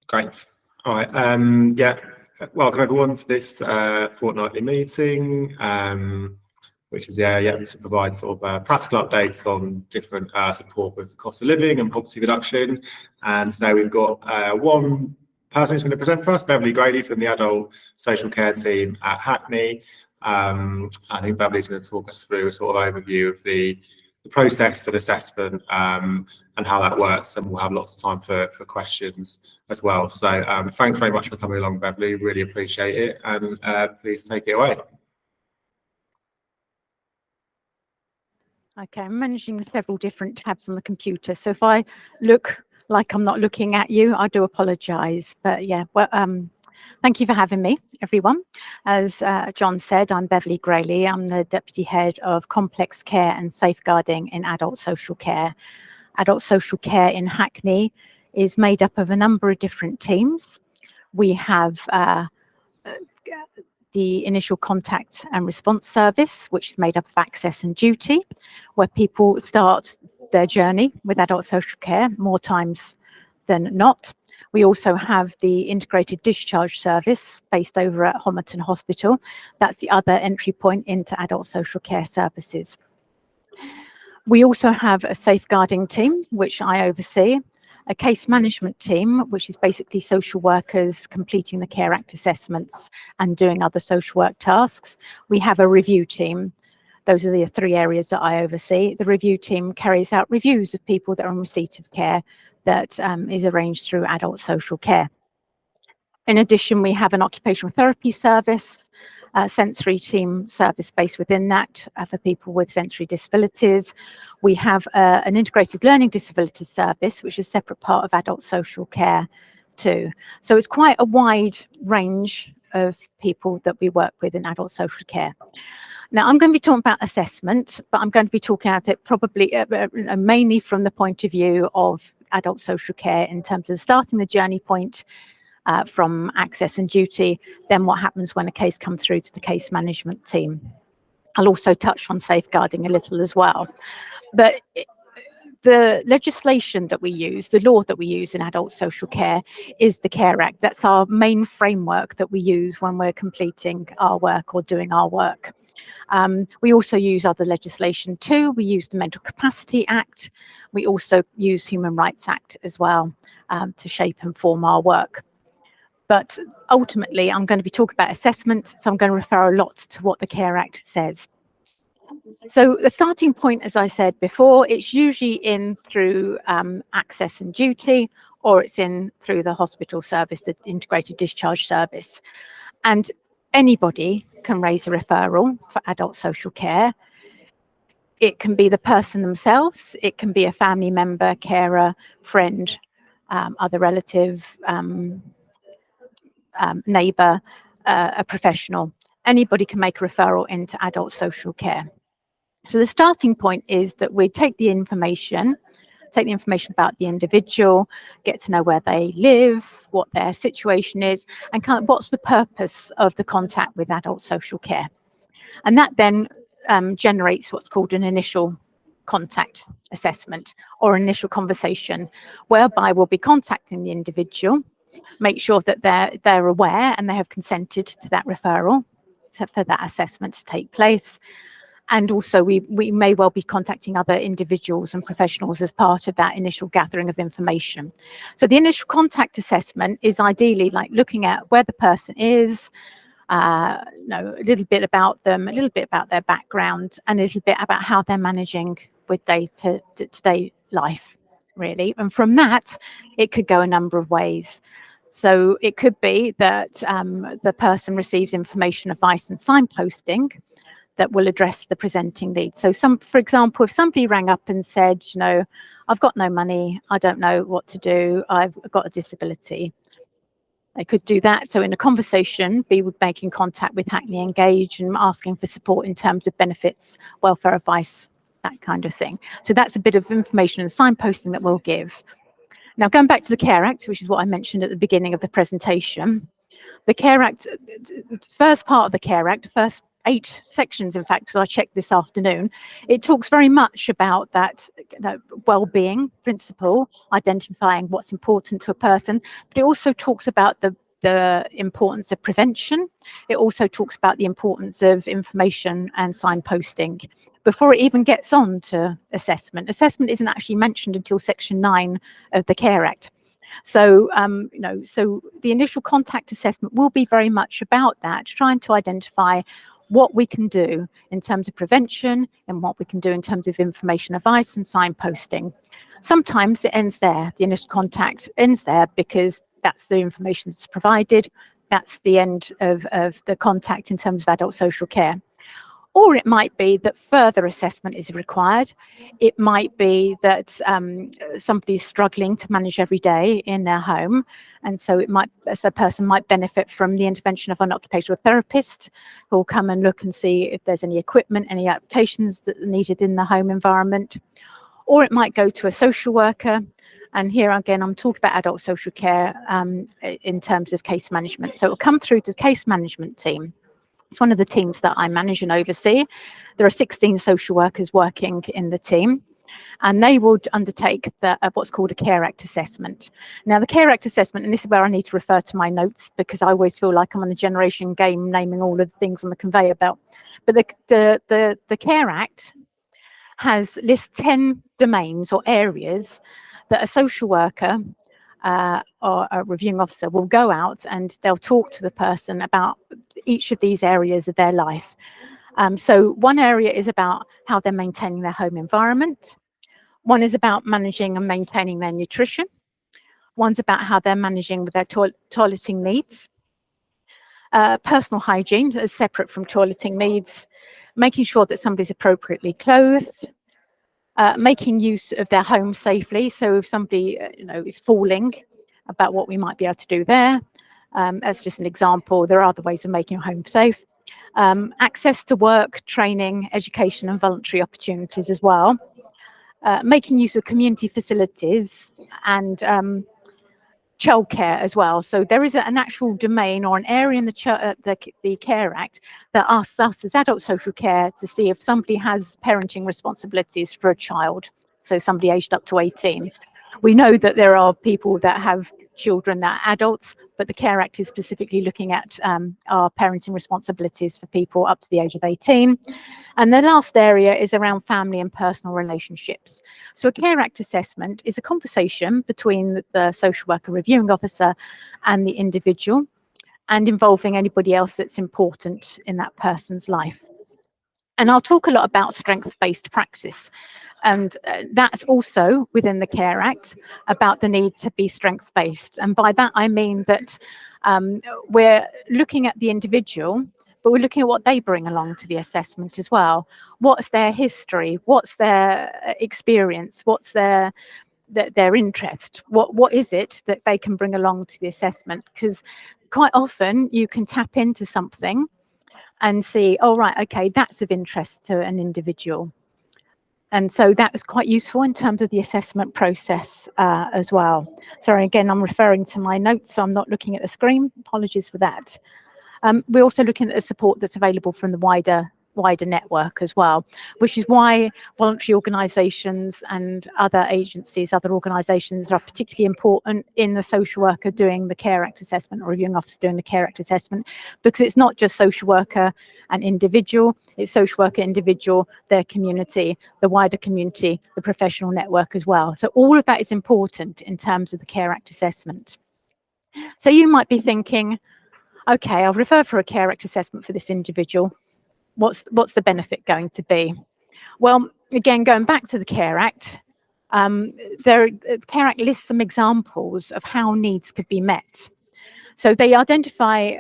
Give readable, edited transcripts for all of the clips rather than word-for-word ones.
Great. All right. Yeah. Welcome everyone to this fortnightly meeting, which is to provide sort of practical updates on different support with the cost of living and poverty reduction. And today we've got one person who's going to present for us, Beverly from the adult social care team at Hackney. I think Beverly's going to talk us through a sort of overview of the process of assessment and how that works, and we'll have lots of time for questions as well. So thanks very much for coming along, Beverly. Really appreciate it, and please take it away. Okay, I'm managing several different tabs on the computer, so if I look like I'm not looking at you, I do apologise. But yeah, well, thank you for having me, everyone. As John said, I'm Beverly Grayley. I'm the Deputy Head of Complex Care and Safeguarding in Adult Social Care. Adult Social Care in Hackney is made up of a number of different teams. We have the initial contact and response service, which is made up of access and duty, where people start their journey with adult social care more times than not. We also have the integrated discharge service based over at Homerton Hospital. That's the other entry point into adult social care services. We also have a safeguarding team, which I oversee, a case management team, which is basically social workers completing the Care Act assessments and doing other social work tasks. We have a review team. Those are the three areas that I oversee. The review team carries out reviews of people that are in receipt of care that is arranged through adult social care. In addition, we have an occupational therapy service, a sensory team service based within that for people with sensory disabilities. We have an integrated learning disability service, which is a separate part of adult social care too. So it's quite a wide range of people that we work with in adult social care. Now, I'm going to be talking about assessment, but I'm going to be talking about it probably mainly from the point of view of adult social care in terms of starting the journey point from access and duty, then what happens when a case comes through to the case management team. I'll also touch on safeguarding a little as well. But the legislation that we use, the law that we use in adult social care is the Care Act. That's our main framework that we use when we're completing our work or doing our work. We also use other legislation too. We use the Mental Capacity Act. We also use Human Rights Act as well to shape and form our work. But ultimately, I'm going to be talking about assessment, so I'm going to refer a lot to what the Care Act says. So the starting point, as I said before, it's usually in through access and duty, or it's in through the hospital service, the integrated discharge service. And anybody can raise a referral for adult social care. It can be the person themselves, it can be a family member, carer, friend, other relative, neighbour, a professional. Anybody can make a referral into adult social care. So the starting point is that we take the information about the individual, get to know where they live, what their situation is, and kind of what's the purpose of the contact with adult social care. And that then generates what's called an initial contact assessment or initial conversation, whereby we'll be contacting the individual, make sure that they're aware and they have consented to that referral, for that assessment to take place. And also we may well be contacting other individuals and professionals as part of that initial gathering of information. So the initial contact assessment is ideally like looking at where the person is, a little bit about them, a little bit about their background, and a little bit about how they're managing with day-to-day life, really. And from that, it could go a number of ways. So it could be that the person receives information, advice, and signposting that will address the presenting need. So for example, if somebody rang up and said, I've got no money, I don't know what to do, I've got a disability, they could do that. So in a conversation, be making contact with Hackney Engage and asking for support in terms of benefits, welfare advice, that kind of thing. So that's a bit of information and signposting that we'll give. Now, going back to the Care Act, which is what I mentioned at the beginning of the presentation, the Care Act, the first part of the Care Act, the first 8 sections, in fact, so I checked this afternoon. It talks very much about that, well-being principle, identifying what's important to a person, but it also talks about the importance of prevention. It also talks about the importance of information and signposting before it even gets on to assessment. Assessment isn't actually mentioned until section 9 of the Care Act. So, so the initial contact assessment will be very much about that, trying to identify what we can do in terms of prevention and what we can do in terms of information advice and signposting. Sometimes it ends there, the initial contact ends there because that's the information that's provided. That's the end of the contact in terms of adult social care. Or it might be that further assessment is required. It might be that somebody's struggling to manage every day in their home. And so it might, as a person might benefit from the intervention of an occupational therapist who will come and look and see if there's any equipment, any adaptations that are needed in the home environment. Or it might go to a social worker. And here again, I'm talking about adult social care in terms of case management. So it will come through to the case management team. It's one of the teams that I manage and oversee. There are 16 social workers working in the team, and they will undertake what's called a Care Act assessment. Now, the Care Act assessment, and this is where I need to refer to my notes because I always feel like I'm on a generation game naming all of the things on the conveyor belt. But the Care Act lists 10 domains or areas that a social worker or a reviewing officer will go out and they'll talk to the person about each of these areas of their life. So one area is about how they're maintaining their home environment. One is about managing and maintaining their nutrition. One's about how they're managing with their toileting needs. Personal hygiene is separate from toileting needs. Making sure that somebody's appropriately clothed. Making use of their home safely. So if somebody is falling, about what we might be able to do there. As just an example, there are other ways of making your home safe. Access to work, training, education and voluntary opportunities as well. Making use of community facilities and childcare as well. So there is an actual domain or an area in the Care Act that asks us as adult social care to see if somebody has parenting responsibilities for a child, so somebody aged up to 18. We know that there are people that have children that are adults, but the Care Act is specifically looking at our parenting responsibilities for people up to the age of 18. And the last area is around family and personal relationships. So a Care Act assessment is a conversation between the social worker reviewing officer and the individual, and involving anybody else that's important in that person's life. And I'll talk a lot about strength-based practice. And that's also within the Care Act about the need to be strengths-based. And by that, I mean that we're looking at the individual, but we're looking at what they bring along to the assessment as well. What's their history? What's their experience? What's their interest? What is it that they can bring along to the assessment? Because quite often you can tap into something and see, oh, right, okay, that's of interest to an individual. And so that was quite useful in terms of the assessment process as well. Sorry, again, I'm referring to my notes, so I'm not looking at the screen. Apologies for that. We're also looking at the support that's available from the wider network as well, which is why voluntary organisations and other agencies, other organisations are particularly important in the social worker doing the Care Act assessment or reviewing officer doing the Care Act assessment, because it's not just social worker and individual, it's social worker, individual, their community, the wider community, the professional network as well. So all of that is important in terms of the Care Act assessment. So you might be thinking, okay, I'll refer for a Care Act assessment for this individual. What's the benefit going to be? Well, again, going back to the Care Act, the Care Act lists some examples of how needs could be met. So they identify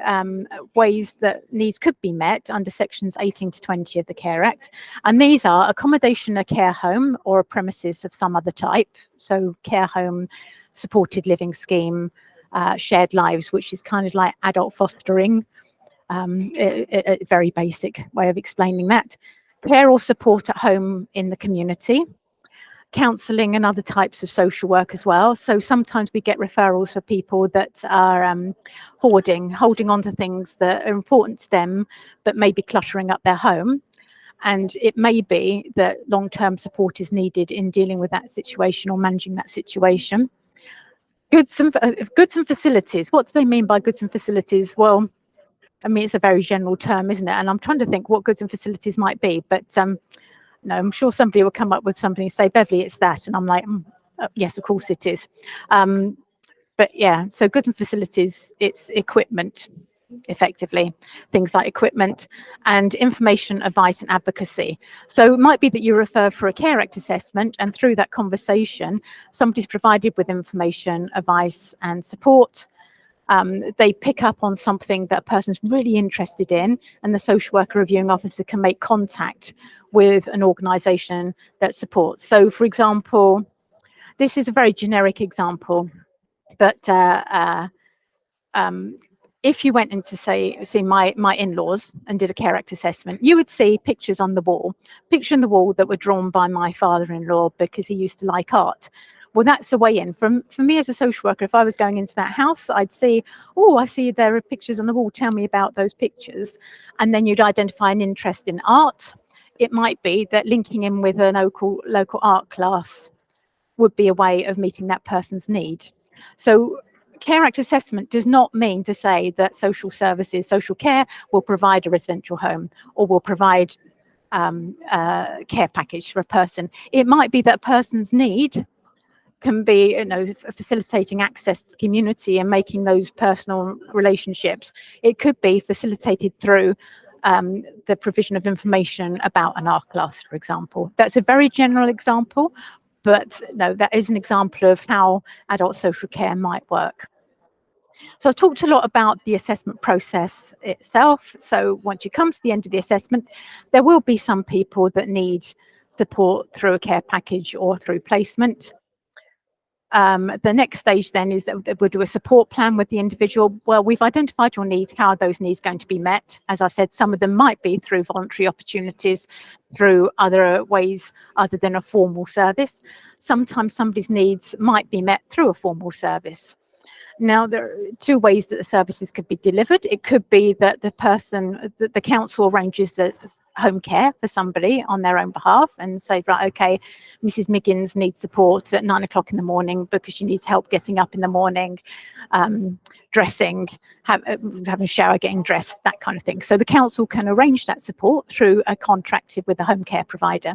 ways that needs could be met under sections 18 to 20 of the Care Act. And these are accommodation in a care home or a premises of some other type. So care home, supported living scheme, shared lives, which is kind of like adult fostering. A very basic way of explaining that. Care or support at home in the community. counselling and other types of social work as well. So sometimes we get referrals for people that are holding on to things that are important to them, but maybe cluttering up their home. And it may be that long-term support is needed in dealing with that situation or managing that situation. Goods and facilities. What do they mean by goods and facilities? Well, I mean, it's a very general term, isn't it? And I'm trying to think what goods and facilities might be, but no, I'm sure somebody will come up with something and say, Beverly, it's that. And I'm like, yes, of course it is. But yeah, so goods and facilities, it's equipment, effectively, things like equipment and information, advice and advocacy. So it might be that you refer for a Care Act assessment, and through that conversation, somebody's provided with information, advice and support. They pick up on something that a person's really interested in, and the social worker reviewing officer can make contact with an organisation that supports. So, for example, this is a very generic example, but if you went in to see my in-laws and did a Care Act assessment, you would see pictures on the wall, that were drawn by my father-in-law because he used to like art. Well, that's a way in. For me as a social worker, if I was going into that house, I'd see, oh, I see there are pictures on the wall. Tell me about those pictures. And then you'd identify an interest in art. It might be that linking in with a local art class would be a way of meeting that person's need. So Care Act assessment does not mean to say that social services, social care will provide a residential home or will provide a care package for a person. It might be that a person's need can be, facilitating access to the community and making those personal relationships. It could be facilitated through the provision of information about an art class, for example. That's a very general example, but no, that is an example of how adult social care might work. So I've talked a lot about the assessment process itself. So once you come to the end of the assessment, there will be some people that need support through a care package or through placement. The next stage then is that we'll do a support plan with the individual. Well, we've identified your needs. How are those needs going to be met? As I've said, some of them might be through voluntary opportunities, through other ways other than a formal service. Sometimes somebody's needs might be met through a formal service. Now, there are two ways that the services could be delivered. It could be that the council arranges the home care for somebody on their own behalf and say, right, okay, Mrs. Miggins needs support at 9 o'clock in the morning because she needs help getting up in the morning, dressing, having a shower, getting dressed, that kind of thing. So the council can arrange that support through a contract with the home care provider.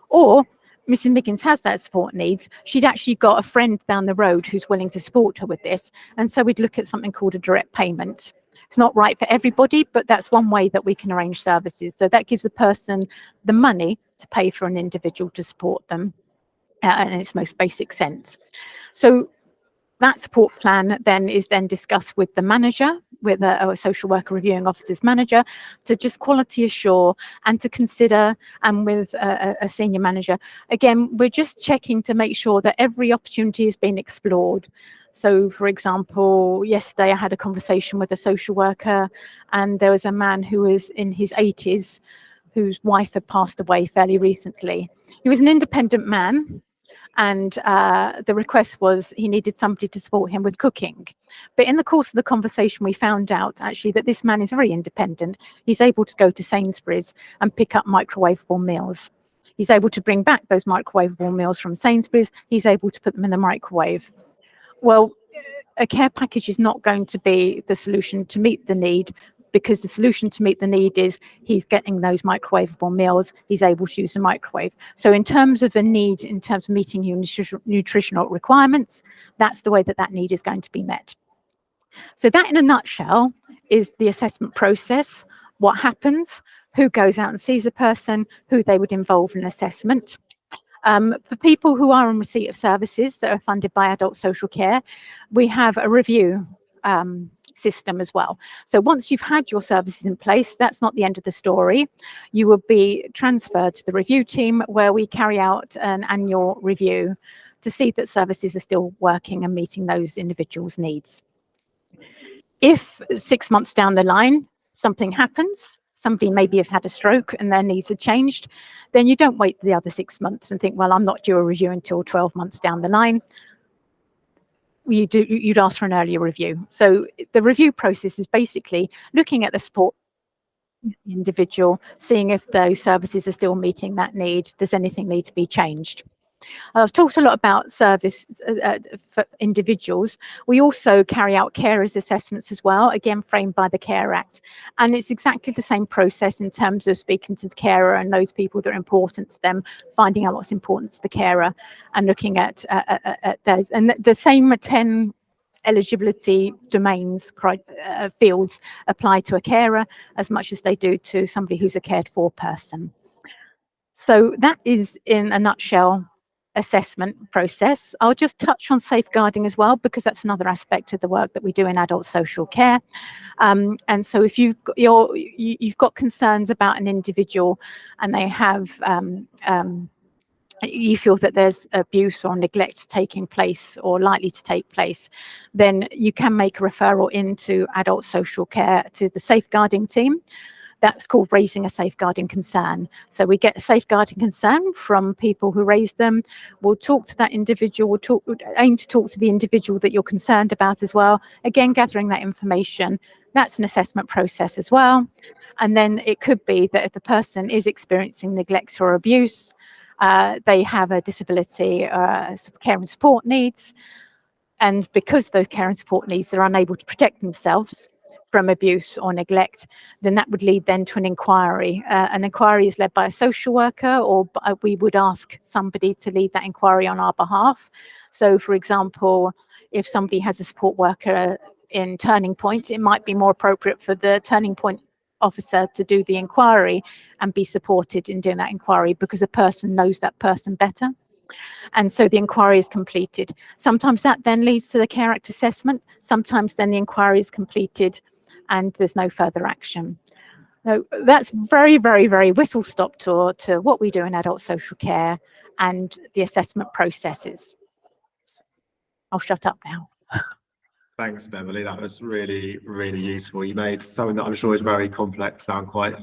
Or Mrs. Miggins has that support needs. She'd actually got a friend down the road who's willing to support her with this. And so we'd look at something called a direct payment. It's not right for everybody, but that's one way that we can arrange services. So that gives the person the money to pay for an individual to support them in its most basic sense. So that support plan then is discussed with the manager, with a social worker reviewing officer's manager, to just quality assure and to consider, and with a senior manager. Again, we're just checking to make sure that every opportunity has been explored. So, for example, yesterday I had a conversation with a social worker, and there was a man who was in his 80s whose wife had passed away fairly recently. He was an independent man, and the request was he needed somebody to support him with cooking. But in the course of the conversation, we found out actually that this man is very independent. He's able to go to Sainsbury's and pick up microwavable meals. He's able to bring back those microwavable meals from Sainsbury's. He's able to put them in the microwave. Well, a care package is not going to be the solution to meet the need, because the solution to meet the need is he's getting those microwavable meals, he's able to use the microwave. So in terms of a need, in terms of meeting your nutritional requirements, that's the way that need is going to be met. So that in a nutshell is the assessment process, what happens, who goes out and sees a person, who they would involve in assessment. For people who are on receipt of services that are funded by adult social care, we have a review system as well. So once you've had your services in place, that's not the end of the story. You will be transferred to the review team, where we carry out an annual review to see that services are still working and meeting those individuals' needs. If 6 months down the line something happens, somebody maybe have had a stroke and their needs are changed, then you don't wait the other 6 months and think, well, I'm not due a review until 12 months down the line. You'd ask for an earlier review. So the review process is basically looking at the support individual, seeing if those services are still meeting that need. Does anything need to be changed? I've talked a lot about service for individuals. We also carry out carers assessments as well, again framed by the Care Act. And it's exactly the same process in terms of speaking to the carer and those people that are important to them, finding out what's important to the carer and looking at those. And the same 10 eligibility domains, fields apply to a carer as much as they do to somebody who's a cared for person. So that is, in a nutshell, assessment process. I'll just touch on safeguarding as well, because that's another aspect of the work that we do in adult social care. And so if you've got concerns about an individual and they have you feel that there's abuse or neglect taking place or likely to take place, then you can make a referral into adult social care to the safeguarding team. That's called raising a safeguarding concern. So we get a safeguarding concern from people who raise them. We'll talk to that individual, aim to talk to the individual that you're concerned about as well. Again, gathering that information. That's an assessment process as well. And then it could be that if the person is experiencing neglect or abuse, they have a disability, care and support needs. And because those care and support needs are unable to protect themselves from abuse or neglect, then that would lead then to an inquiry. An inquiry is led by a social worker, or we would ask somebody to lead that inquiry on our behalf. So, for example, if somebody has a support worker in Turning Point, it might be more appropriate for the Turning Point officer to do the inquiry and be supported in doing that inquiry, because a person knows that person better. And so the inquiry is completed. Sometimes that then leads to the Care Act assessment. Sometimes then the inquiry is completed and there's no further action. So that's very, very, very whistle-stop tour to what we do in adult social care and the assessment processes. I'll shut up now. Thanks, Beverly. That was really, really useful. You made something that I'm sure is very complex sound quite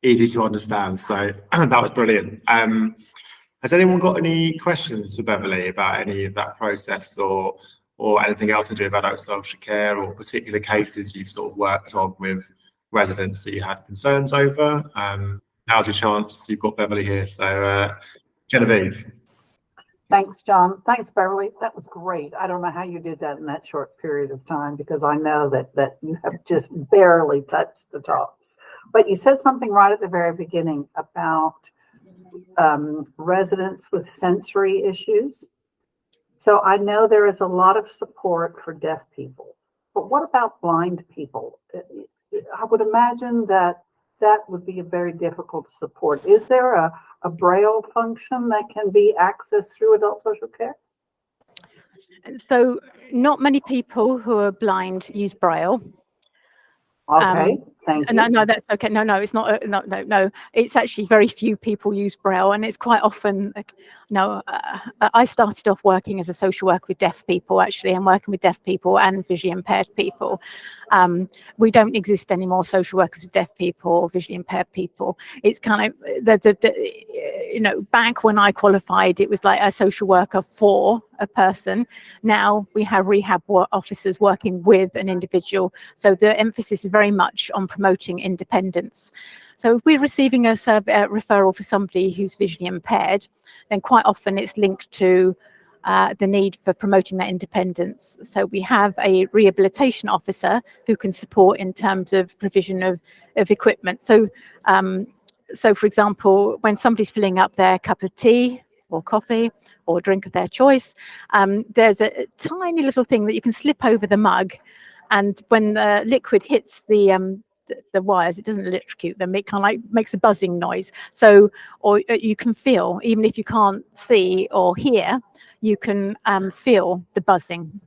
easy to understand. So that was brilliant. Has anyone got any questions for Beverly about any of that process or anything else to do with adult social care, or particular cases you've sort of worked on with residents that you had concerns over? Now's your chance. You've got Beverly here. So Genevieve. Thanks, John. Thanks, Beverly. That was great. I don't know how you did that in that short period of time, because I know that you have just barely touched the tops. But you said something right at the very beginning about residents with sensory issues. So I know there is a lot of support for deaf people, but what about blind people? I would imagine that would be very difficult to support. Is there a Braille function that can be accessed through adult social care? So not many people who are blind use Braille. Okay, thank you. No, that's okay. No, it's not. No. It's actually very few people use Braille, and it's quite often. I started off working as a social worker with deaf people, actually, and working with deaf people and visually impaired people. We don't exist anymore, social workers with deaf people or visually impaired people. It's kind of back when I qualified, it was like a social worker for a person. Now we have rehab officers working with an individual. So the emphasis is very much on promoting independence. So if we're receiving a referral for somebody who's visually impaired, then quite often it's linked to the need for promoting that independence. So we have a rehabilitation officer who can support in terms of provision of equipment. So for example, when somebody's filling up their cup of tea or coffee or drink of their choice, there's a tiny little thing that you can slip over the mug, and when the liquid hits the wires, it doesn't electrocute them, it kind of like makes a buzzing noise. So, or you can feel, even if you can't see or hear, you can feel the buzzing.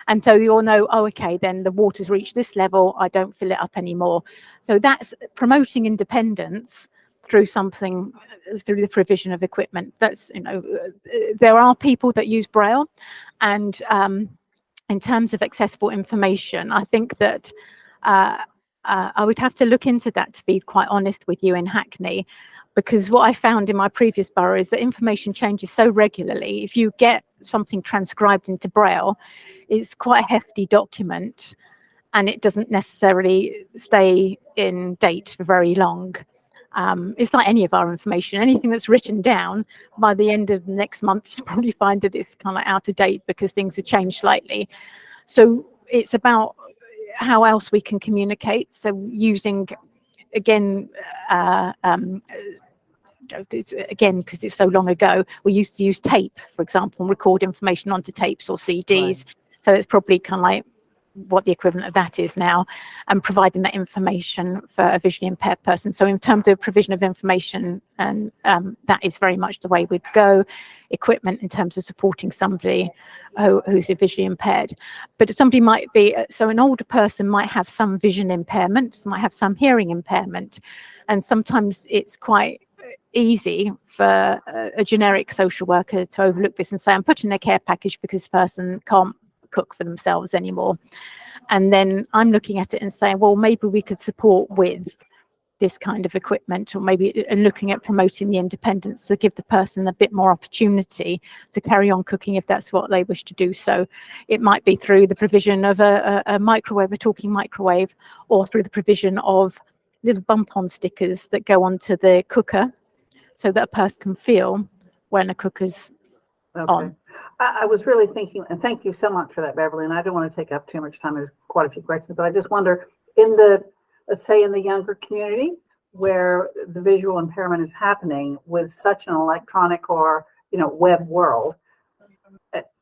And so you all know, oh, okay, then the water's reached this level, I don't fill it up anymore. So that's promoting independence through the provision of equipment. That's, there are people that use Braille, and in terms of accessible information, I think that I would have to look into that, to be quite honest with you, in Hackney, because what I found in my previous borough is that information changes so regularly. If you get something transcribed into Braille, it's quite a hefty document, and it doesn't necessarily stay in date for very long. It's like any of our information. Anything that's written down, by the end of the next month, you probably find that it's kind of out of date because things have changed slightly. So it's about how else we can communicate. So using, again, because it's so long ago, we used to use tape, for example, and record information onto tapes or CDs. Right. So it's probably kind of like what the equivalent of that is now, and providing that information for a visually impaired person. So in terms of provision of information, and that is very much the way we'd go. Equipment in terms of supporting somebody who's visually impaired. But somebody might be, so an older person might have some vision impairment, might have some hearing impairment, and sometimes it's quite easy for a generic social worker to overlook this and say, I'm putting a care package because this person can't cook for themselves anymore. And then I'm looking at it and saying, well, maybe we could support with this kind of equipment, or maybe looking at promoting the independence to give the person a bit more opportunity to carry on cooking if that's what they wish to do. So it might be through the provision of a microwave, a talking microwave, or through the provision of little bump-on stickers that go onto the cooker so that a person can feel when a cooker's on. I was really thinking, and thank you so much for that, Beverly, and I don't want to take up too much time. There's quite a few questions, but I just wonder, in the, let's say in the younger community where the visual impairment is happening with such an electronic or, web world,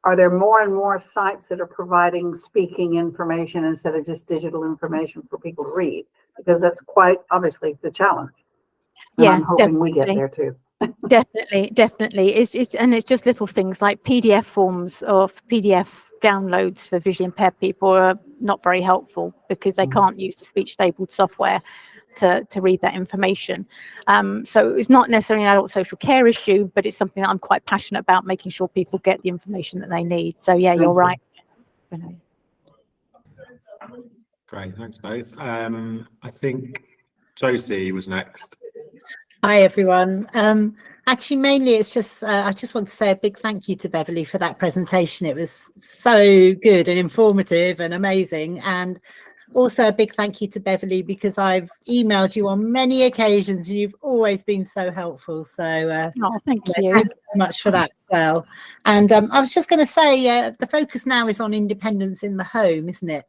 are there more and more sites that are providing speaking information instead of just digital information for people to read? Because that's quite obviously the challenge. And yeah, I'm hoping definitely. we get there too. Definitely. It's just little things like PDF forms or PDF downloads for visually impaired people are not very helpful because they can't use the speech-enabled software to read that information. So it's not necessarily an adult social care issue, but it's something that I'm quite passionate about, making sure people get the information that they need. So yeah, you're right. Great, thanks both. I think Josie was next. Hi everyone. Actually, mainly it's just I just want to say a big thank you to Beverly for that presentation. It was so good and informative and amazing, and also a big thank you to Beverly because I've emailed you on many occasions and you've always been so helpful. So thank you. Thank you so much for that as well. And I was just going to say the focus now is on independence in the home, isn't it?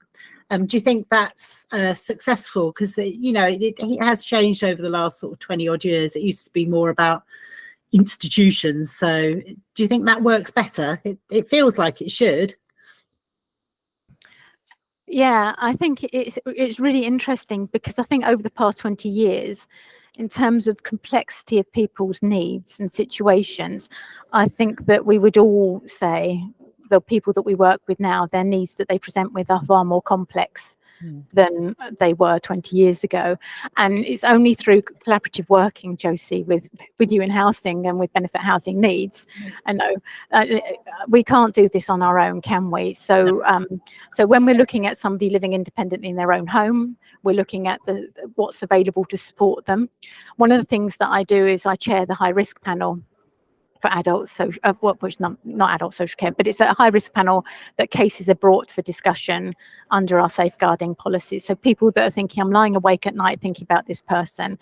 Do you think that's successful? Because, it has changed over the last sort of 20 odd years. It used to be more about institutions. So do you think that works better? It feels like it should. Yeah, I think it's really interesting because I think over the past 20 years, in terms of complexity of people's needs and situations, I think that we would all say the people that we work with now, their needs that they present with are far more complex than they were 20 years ago. And it's only through collaborative working, Josie, with you in housing and with benefit housing needs. I know we can't do this on our own, can we? So so when we're looking at somebody living independently in their own home, we're looking at what's available to support them. One of the things that I do is I chair the high risk panel for adults, which not adult social care, but it's a high risk panel that cases are brought for discussion under our safeguarding policies. So people that are thinking, I'm lying awake at night thinking about this person,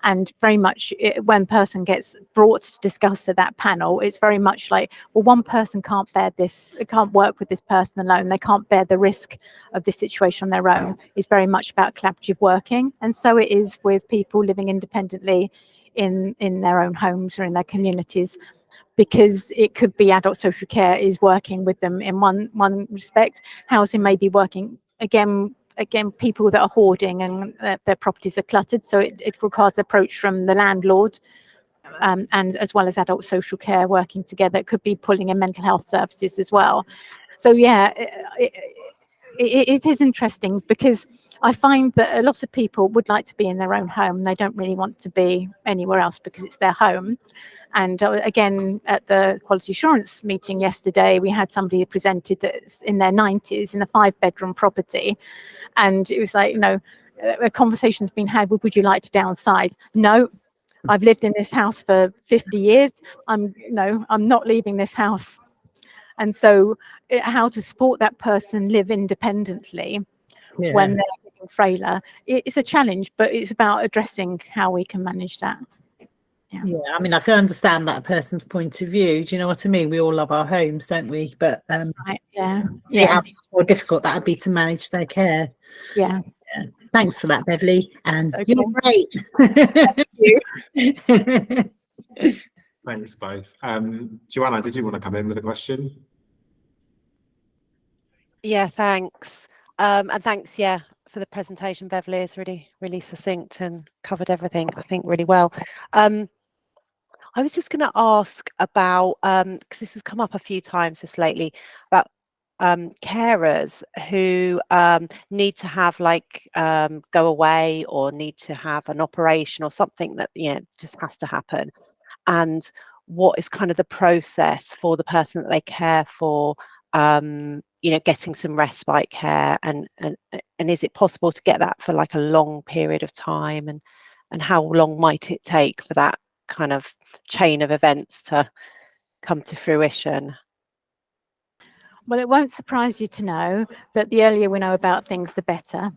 and very much when person gets brought to discuss at that panel, it's very much like, well, one person can't bear this, can't work with this person alone, they can't bear the risk of this situation on their own. It's very much about collaborative working, and so it is with people living independently in their own homes or in their communities, because it could be adult social care is working with them in one respect. Housing may be working again people that are hoarding and their properties are cluttered, so it requires approach from the landlord and as well as adult social care working together. It could be pulling in mental health services as well. So yeah, it is interesting because I find that a lot of people would like to be in their own home. They don't really want to be anywhere else because it's their home. And again, at the quality assurance meeting yesterday, we had somebody presented that's in their 90s in a 5-bedroom property. And it was like, a conversation's been had, would you like to downsize? No, I've lived in this house for 50 years. I'm not leaving this house. And so how to support that person live independently when they're getting frailer, it's a challenge, but it's about addressing how we can manage that. Yeah, I mean, I can understand that person's point of view. Do you know what I mean? We all love our homes, don't we? But That's right. Yeah. see how more difficult that would be to manage their care. Yeah. Thanks for that, Beverly. And Okay. you're great. Thank you. Thanks both. Joanna, did you want to come in with a question? Yeah, thanks. And thanks, for the presentation, Beverly. It's really succinct and covered everything, I think, really well. I was just going to ask about, because this has come up a few times just lately, about carers who need to have go away or need to have an operation or something that just has to happen, and what is kind of the process for the person that they care for, getting some respite care, and is it possible to get that for like a long period of time, and how long might it take for that kind of chain of events to come to fruition? Well, it won't surprise you to know that the earlier we know about things, the better.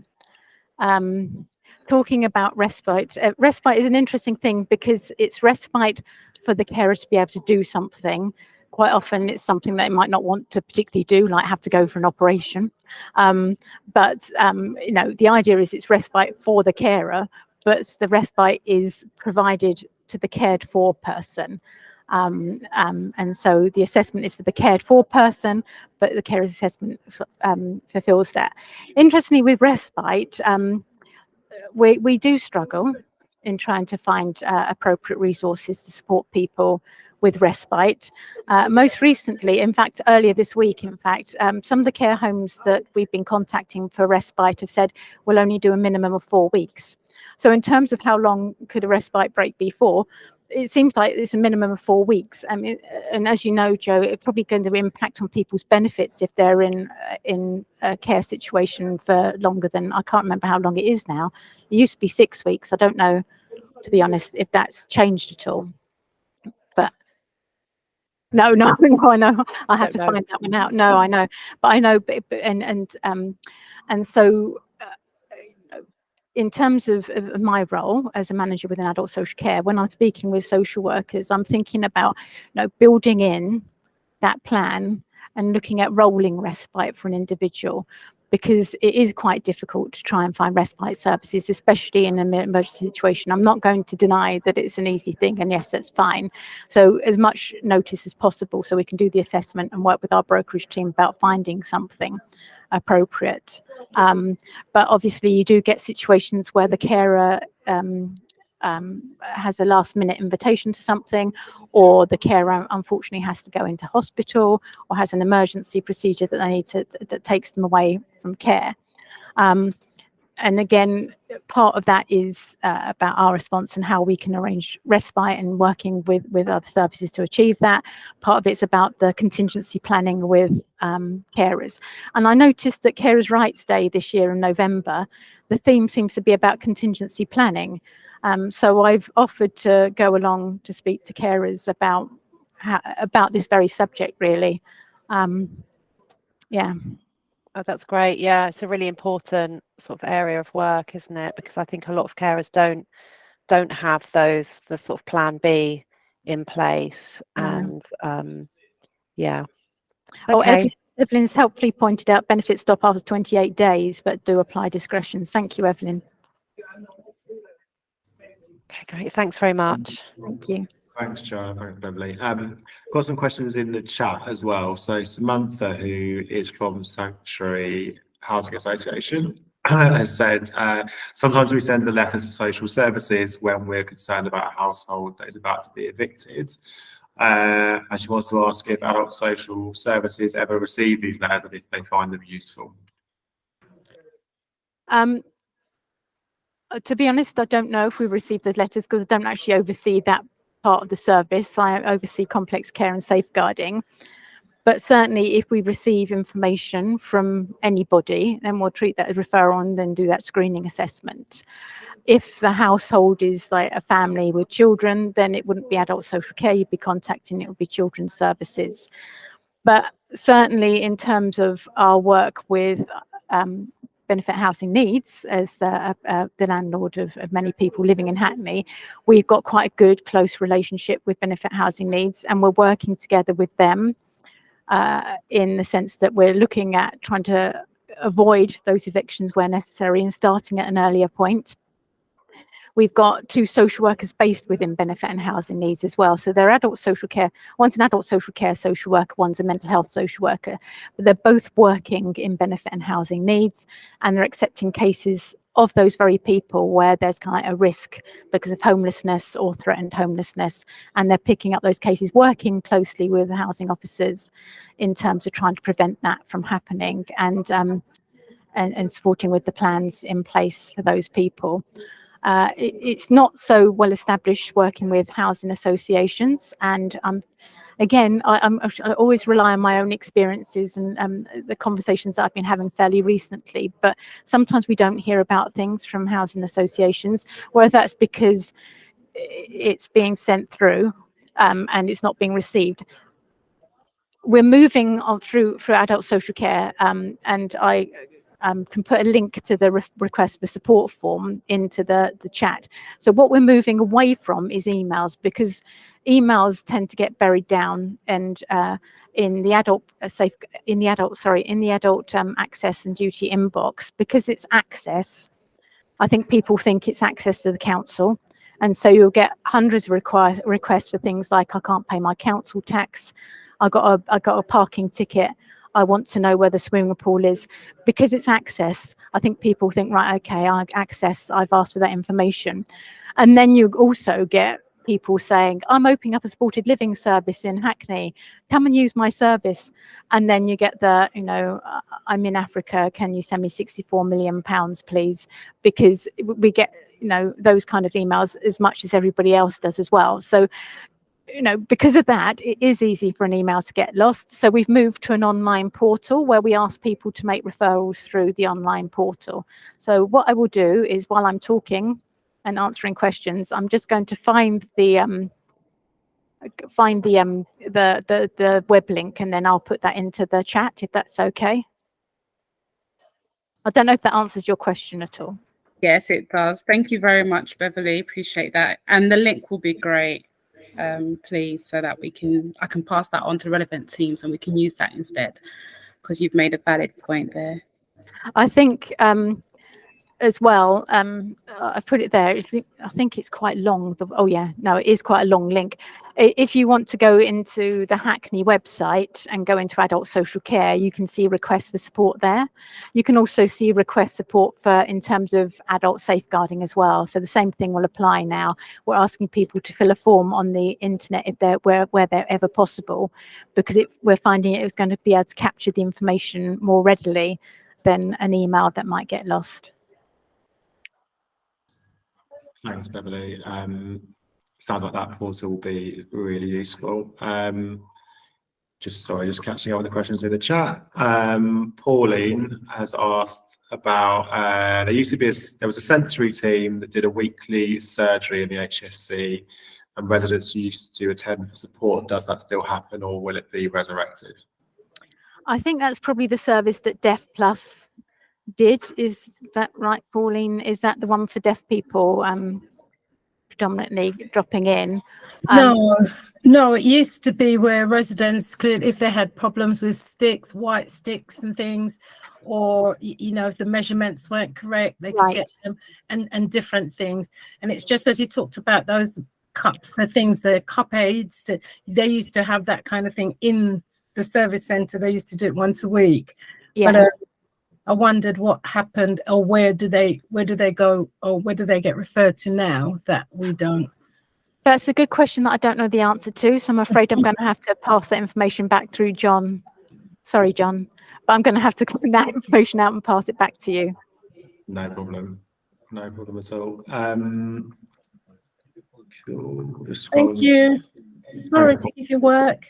Talking about respite, respite is an interesting thing because it's respite for the carer to be able to do something. Quite often it's something they might not want to particularly do, like have to go for an operation. But the idea is it's respite for the carer, but the respite is provided to the cared for person. And so the assessment is for the cared for person, but the carer's assessment fulfills that. Interestingly, with respite, we do struggle in trying to find appropriate resources to support people with respite. Most recently, in fact, earlier this week, some of the care homes that we've been contacting for respite have said we'll only do a minimum of 4 weeks. So in terms of how long could a respite break be for, it seems like it's a minimum of 4 weeks. And as you know, Joe, it's probably going to impact on people's benefits if they're in a care situation for longer than, I can't remember how long it is now. It used to be 6 weeks. I don't know, to be honest, if that's changed at all. But no, I know. I had to find that one out. No, I know, but I know, and so. In terms of my role as a manager within adult social care, when I'm speaking with social workers, I'm thinking about building in that plan and looking at rolling respite for an individual, because it is quite difficult to try and find respite services, especially in an emergency situation. I'm not going to deny that it's an easy thing, and yes, that's fine. So as much notice as possible so we can do the assessment and work with our brokerage team about finding something appropriate. But obviously you do get situations where the carer has a last minute invitation to something, or the carer unfortunately has to go into hospital or has an emergency procedure that they need that takes them away from care. And again, part of that is about our response and how we can arrange respite and working with other services to achieve that. Part of it's about the contingency planning with carers. And I noticed that Carers' Rights Day this year in November, the theme seems to be about contingency planning. So I've offered to go along to speak to carers about this very subject, really. Yeah. Oh, that's great. Yeah, it's a really important sort of area of work, isn't it? Because I think a lot of carers don't have the sort of plan B in place. And yeah. Okay. Evelyn's helpfully pointed out benefits stop after 28 days, but do apply discretion. Thank you, Evelyn. Okay, great. Thanks very much. Thank you. Thanks, Joanna. Thanks, Beverly. Got some questions in the chat as well. So Samantha, who is from Sanctuary Housing Association, has said, sometimes we send a letter to social services when we're concerned about a household that is about to be evicted. And she wants to ask if adult social services ever receive these letters and if they find them useful. To be honest, I don't know if we receive the letters because I don't actually oversee that part of the service. I oversee complex care and safeguarding. But certainly if we receive information from anybody, then we'll treat that as referral and then do that screening assessment. If the household is like a family with children, then it wouldn't be adult social care you'd be contacting, it would be children's services. But certainly in terms of our work with benefit housing needs, as the landlord of many people living in Hackney, we've got quite a good close relationship with benefit housing needs, and we're working together with them in the sense that we're looking at trying to avoid those evictions where necessary and starting at an earlier point. We've got 2 social workers based within benefit and housing needs as well. So they're adult social care. One's an adult social care social worker, one's a mental health social worker. But they're both working in benefit and housing needs, and they're accepting cases of those very people where there's kind of a risk because of homelessness or threatened homelessness. And they're picking up those cases, working closely with the housing officers in terms of trying to prevent that from happening, and supporting with the plans in place for those people. It's not so well established working with housing associations, and again, I always rely on my own experiences and the conversations that I've been having fairly recently. But sometimes we don't hear about things from housing associations, whether that's because it's being sent through and it's not being received. We're moving on through adult social care, and I can put a link to the request for support form into the chat. So what we're moving away from is emails, because emails tend to get buried down and in the adult access and duty inbox, because it's access. I think people think it's access to the council, and so you'll get hundreds of requests for things like, I can't pay my council tax, I got a parking ticket, I want to know where the swimming pool is. Because it's access, I think people think, right, okay, I've asked for that information. And then you also get people saying, I'm opening up a supported living service in Hackney, come and use my service. And then you get the, I'm in Africa, can you send me £64 million, please? Because we get, those kind of emails as much as everybody else does as well. So, because of that, it is easy for an email to get lost. So we've moved to an online portal where we ask people to make referrals through the online portal. So what I will do is, while I'm talking and answering questions, I'm just going to find the web link, and then I'll put that into the chat, if that's okay. I don't know if that answers your question at all. Yes, it does. Thank you very much, Beverly. Appreciate that. And the link will be great. Please, so that I can pass that on to relevant teams and we can use that instead, because you've made a valid point there. I think as well, I put it there, I think it's quite long. It is quite a long link. If you want to go into the Hackney website and go into adult social care, you can see requests for support there. You can also see request support in terms of adult safeguarding as well. So the same thing will apply now. We're asking people to fill a form on the internet if they're where they're ever possible, because we're finding it is going to be able to capture the information more readily than an email that might get lost. Thanks, Beverly. Sounds like that portal will be really useful. Just catching up with the questions in the chat. Pauline has asked about, there was a sensory team that did a weekly surgery in the HSC, and residents used to attend for support. Does that still happen, or will it be resurrected? I think that's probably the service that Deaf Plus did. Is that right, Pauline? Is that the one for deaf people predominantly dropping in? No, it used to be where residents could, if they had problems with sticks, white sticks and things, or if the measurements weren't correct, they could get them, and different things. And it's just as you talked about those cups, the cup aids, they used to have that kind of thing in the service centre. They used to do it once a week. But I wondered what happened, or where do they go, or where do they get referred to now that we don't? That's a good question that I don't know the answer to, so I'm afraid I'm going to have to pass that information back through John. Sorry, John, but I'm going to have to clean that information out and pass it back to you. No problem at all. Thank you. Sorry to give you work.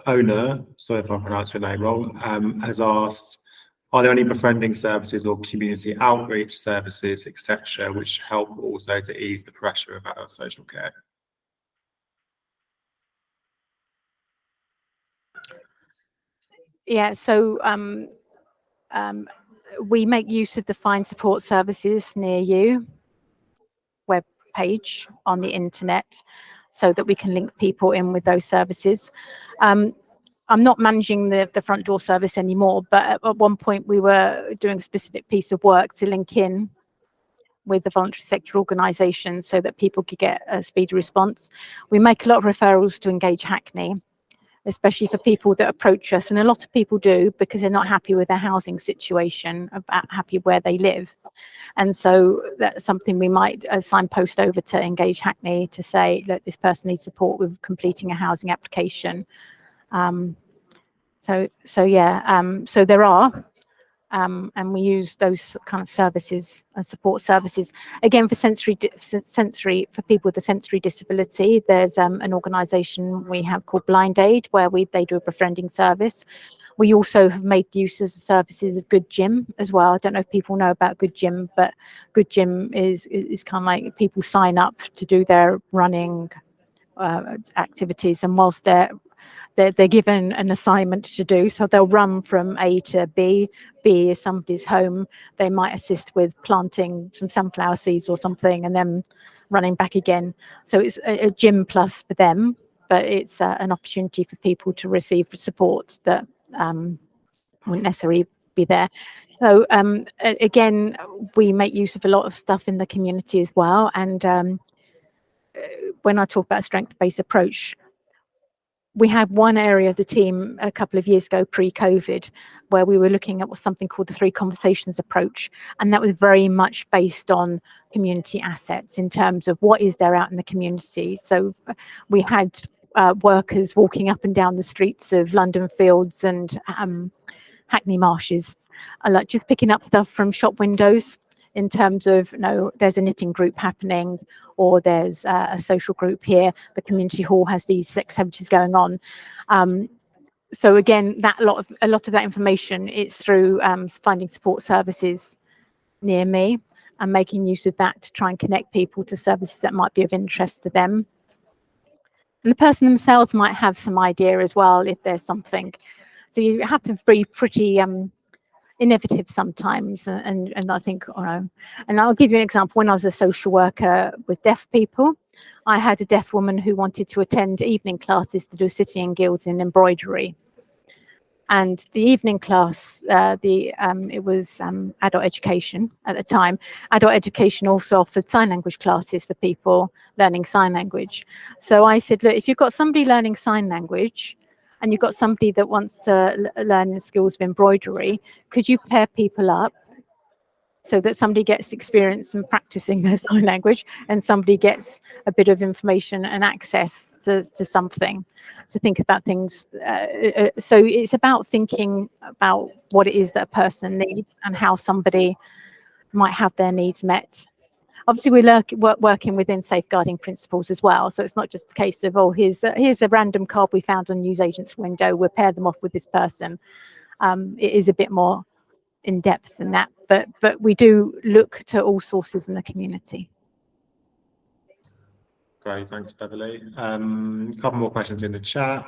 Owner, sorry if I pronounced your name wrong, has asked, are there any befriending services or community outreach services, etc., which help also to ease the pressure of adult social care? Yeah, so we make use of the Find Support Services Near You web page on the internet so that we can link people in with those services. I'm not managing the front door service anymore, but at one point we were doing a specific piece of work to link in with the voluntary sector organisations so that people could get a speedy response. We make a lot of referrals to Engage Hackney, especially for people that approach us, and a lot of people do because they're not happy with their housing situation, happy where they live. And so that's something we might signpost over to Engage Hackney to say, look, this person needs support with completing a housing application. So there are, and we use those kind of services and support services. Again, for for people with a sensory disability, there's an organisation we have called Blind Aid, where they do a befriending service. We also have made use of the services of Good Gym as well. I don't know if people know about Good Gym, but Good Gym is kind of like people sign up to do their running activities, and whilst they're given an assignment to do, so they'll run from A to B. B is somebody's home. They might assist with planting some sunflower seeds or something, and then running back again. So it's a gym plus for them, but it's an opportunity for people to receive support that wouldn't necessarily be there. So again, we make use of a lot of stuff in the community as well. And when I talk about strength-based approach, we had one area of the team a couple of years ago, pre-COVID, where we were looking at something called the 3 conversations approach. And that was very much based on community assets in terms of what is there out in the community. So we had workers walking up and down the streets of London Fields and Hackney Marshes, like just picking up stuff from shop windows in terms of, there's a knitting group happening, or there's a social group here, the community hall has these activities going on. So again, a lot of that information is through finding support services near me and making use of that to try and connect people to services that might be of interest to them. And the person themselves might have some idea as well if there's something. So you have to be pretty innovative sometimes, and I think, and I'll give you an example. When I was a social worker with deaf people, I had a deaf woman who wanted to attend evening classes to do City and Guilds in embroidery. And the evening class, it was adult education at the time. Adult education also offered sign language classes for people learning sign language. So I said, look, if you've got somebody learning sign language, and you've got somebody that wants to learn the skills of embroidery, could you pair people up so that somebody gets experience in practicing their sign language and somebody gets a bit of information and access to something? So think about things. So it's about thinking about what it is that a person needs and how somebody might have their needs met. Obviously, we're working within safeguarding principles as well. So it's not just a case of, here's a random card we found on newsagent's window, we'll pair them off with this person. It is a bit more in depth than that, but we do look to all sources in the community. Great, thanks, Beverly. A couple more questions in the chat.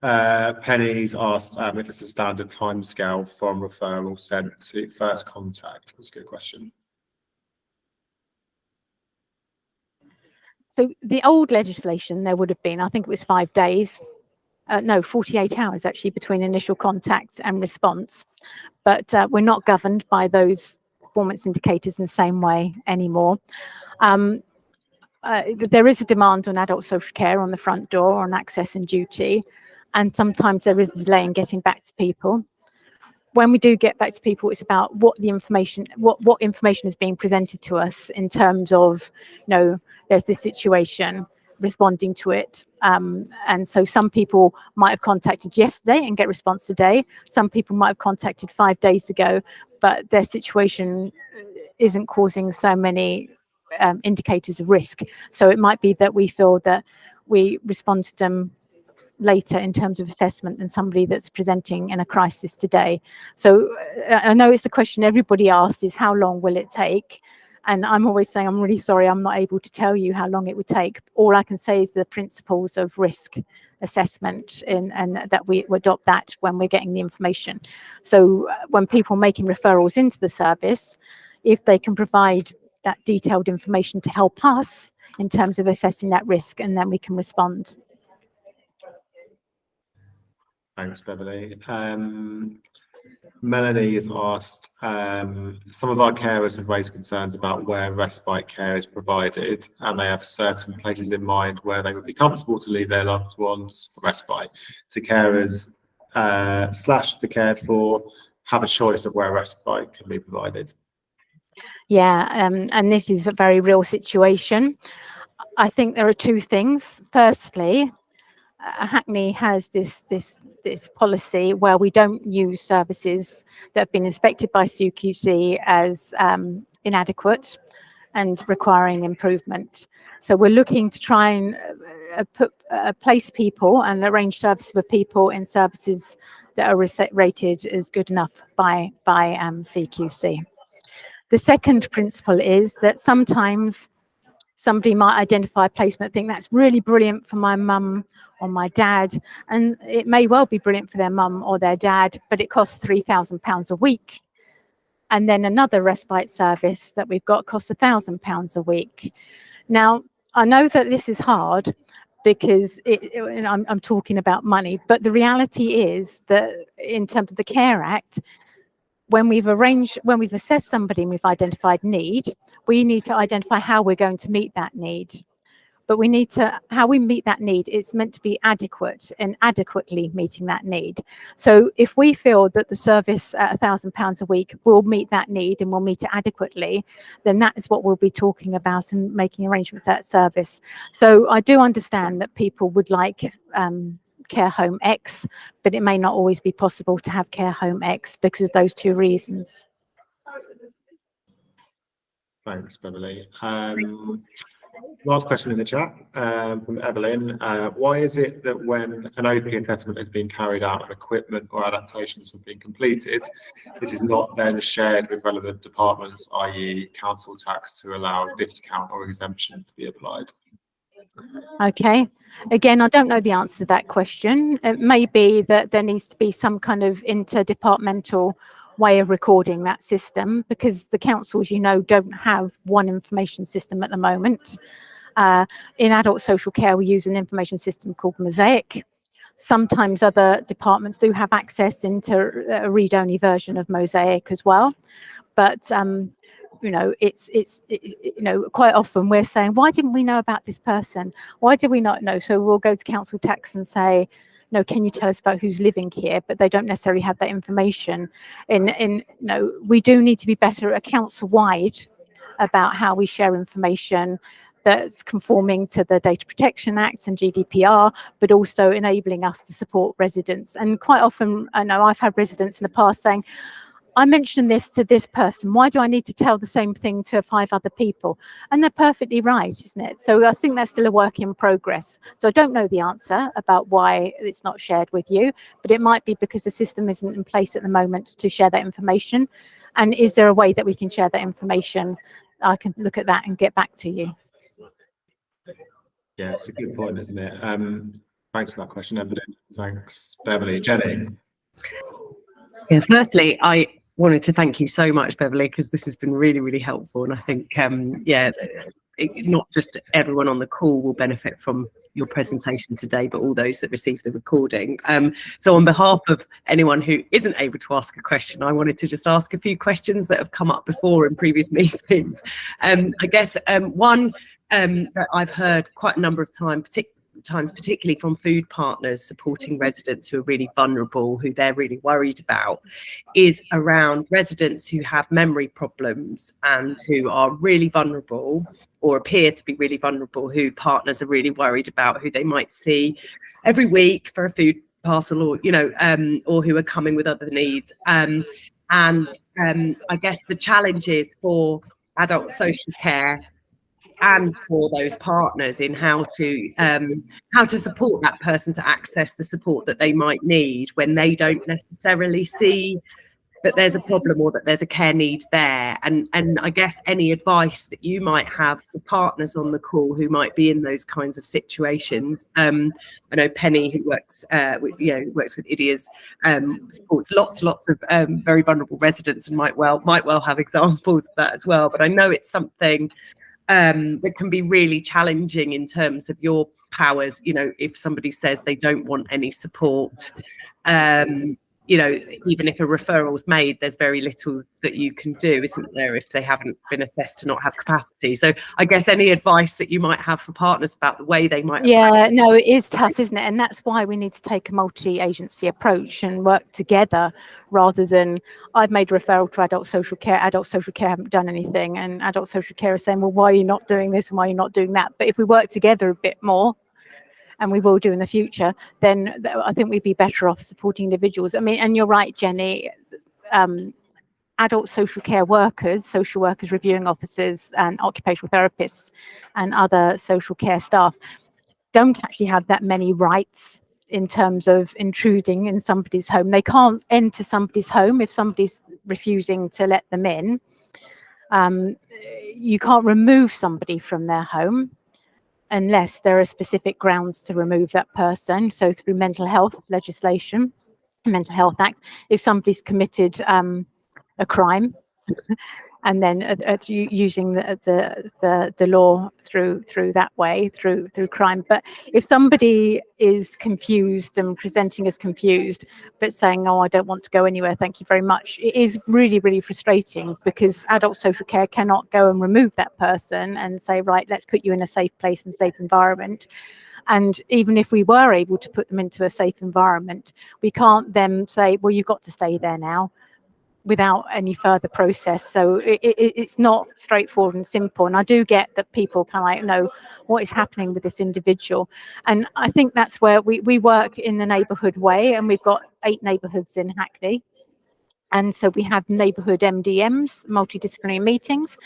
Penny's asked if it's a standard timescale from referral sent to first contact. That's a good question. So the old legislation, there would have been, I think it was 5 days, 48 hours actually between initial contact and response. But we're not governed by those performance indicators in the same way anymore. There is a demand on adult social care on the front door, on access and duty, and sometimes there is a delay in getting back to people. When we do get back to people, it's about what information is being presented to us in terms of, there's this situation, responding to it. And so some people might have contacted yesterday and get response today. Some people might have contacted 5 days ago, but their situation isn't causing so many indicators of risk. So it might be that we feel that we respond to them later in terms of assessment than somebody that's presenting in a crisis today. So I know it's a question everybody asks, is how long will it take? And I'm always saying, I'm really sorry, I'm not able to tell you how long it would take. All I can say is the principles of risk assessment, and that we adopt that when we're getting the information. So when people are making referrals into the service, if they can provide that detailed information to help us in terms of assessing that risk, and then we can respond. Thanks, Beverly. Melanie has asked, some of our carers have raised concerns about where respite care is provided, and they have certain places in mind where they would be comfortable to leave their loved ones for respite. Do carers / the cared for have a choice of where respite can be provided? Yeah, and this is a very real situation. I think there are two things. Firstly, Hackney has this policy where we don't use services that have been inspected by CQC as inadequate and requiring improvement. So we're looking to try and place people and arrange services for people in services that are rated as good enough by CQC. The second principle is that sometimes somebody might identify a placement, think that's really brilliant for my mum or my dad, and it may well be brilliant for their mum or their dad, but it costs £3,000 a week. And then another respite service that we've got costs £1,000 a week. Now, I know that this is hard because I'm talking about money, but the reality is that in terms of the Care Act, when we've assessed somebody and we've identified need, we need to identify how we're going to meet that need. But how we meet that need is meant to be adequate and adequately meeting that need. So if we feel that the service at £1,000 a week will meet that need and will meet it adequately, then that is what we'll be talking about and making arrangements for that service. So I do understand that people would like care home X, but it may not always be possible to have care home X because of those two reasons. Thanks, Beverly. Last question in the chat from Evelyn. Why is it that when an OP assessment has been carried out and equipment or adaptations have been completed, this is not then shared with relevant departments, i.e. council tax, to allow discount or exemptions to be applied? Okay. Again, I don't know the answer to that question. It may be that there needs to be some kind of interdepartmental way of recording that system, because the councils, you know, don't have one information system at the moment. In adult social care, we use an information system called Mosaic. Sometimes other departments do have access into a read-only version of Mosaic as well. But you know, it's you know, quite often we're saying, why didn't we know about this person? Why did we not know? So we'll go to council tax and say, no, can you tell us about who's living here? But they don't necessarily have that information. You know, we do need to be better at council-wide about how we share information that's conforming to the Data Protection Act and GDPR, but also enabling us to support residents. And quite often, I know I've had residents in the past saying, I mentioned this to this person, why do I need to tell the same thing to 5 other people? And they're perfectly right, isn't it? So I think that's still a work in progress. So I don't know the answer about why it's not shared with you, but it might be because the system isn't in place at the moment to share that information. And is there a way that we can share that information? I can look at that and get back to you. Yeah, it's a good point, isn't it? Thanks for that question, Evelyn. Thanks, Beverly. Jenny? Yeah, firstly, I wanted to thank you so much, Beverly, because this has been really, really helpful. And I think, yeah, not just everyone on the call will benefit from your presentation today, but all those that receive the recording. So on behalf of anyone who isn't able to ask a question, I wanted to just ask a few questions that have come up before in previous meetings. I guess one that I've heard quite a number of times, particularly from food partners supporting residents who are really vulnerable, who they're really worried about, is around residents who have memory problems and who are really vulnerable or appear to be really vulnerable, who partners are really worried about, who they might see every week for a food parcel, or, you know, or who are coming with other needs. And I guess the challenges for adult social care and for those partners in how to support that person to access the support that they might need when they don't necessarily see that there's a problem or that there's a care need there. And I guess any advice that you might have for partners on the call who might be in those kinds of situations. I know Penny, who works with IDEAs, supports lots of very vulnerable residents and might well have examples of that as well. But I know it's something that can be really challenging in terms of your powers. You know, if somebody says they don't want any support, you know, even if a referral is made, there's very little that you can do, isn't there, if they haven't been assessed to not have capacity. So I guess any advice that you might have for partners about the way they might... Yeah, no, it is tough, isn't it? And that's why we need to take a multi-agency approach and work together rather than I've made a referral to adult social care haven't done anything, and adult social care is saying, well, why are you not doing this and why are you not doing that? But if we work together a bit more, and we will do in the future, then I think we'd be better off supporting individuals. I mean, and you're right, Jenny, adult social care workers, social workers, reviewing officers and occupational therapists and other social care staff don't actually have that many rights in terms of intruding in somebody's home. They can't enter somebody's home if somebody's refusing to let them in. You can't remove somebody from their home unless there are specific grounds to remove that person. So through mental health legislation, Mental Health Act, if somebody's committed a crime, and then using the law through that way, through crime. But if somebody is confused and presenting as confused, but saying, oh, I don't want to go anywhere, thank you very much, it is really, really frustrating, because adult social care cannot go and remove that person and say, right, let's put you in a safe place and safe environment. And even if we were able to put them into a safe environment, we can't then say, well, you've got to stay there now, without any further process. So it's not straightforward and simple. And I do get that people kind of like know what is happening with this individual. And I think that's where we work in the neighbourhood way, and we've got 8 neighbourhoods in Hackney. And so we have neighbourhood MDMs, multidisciplinary meetings.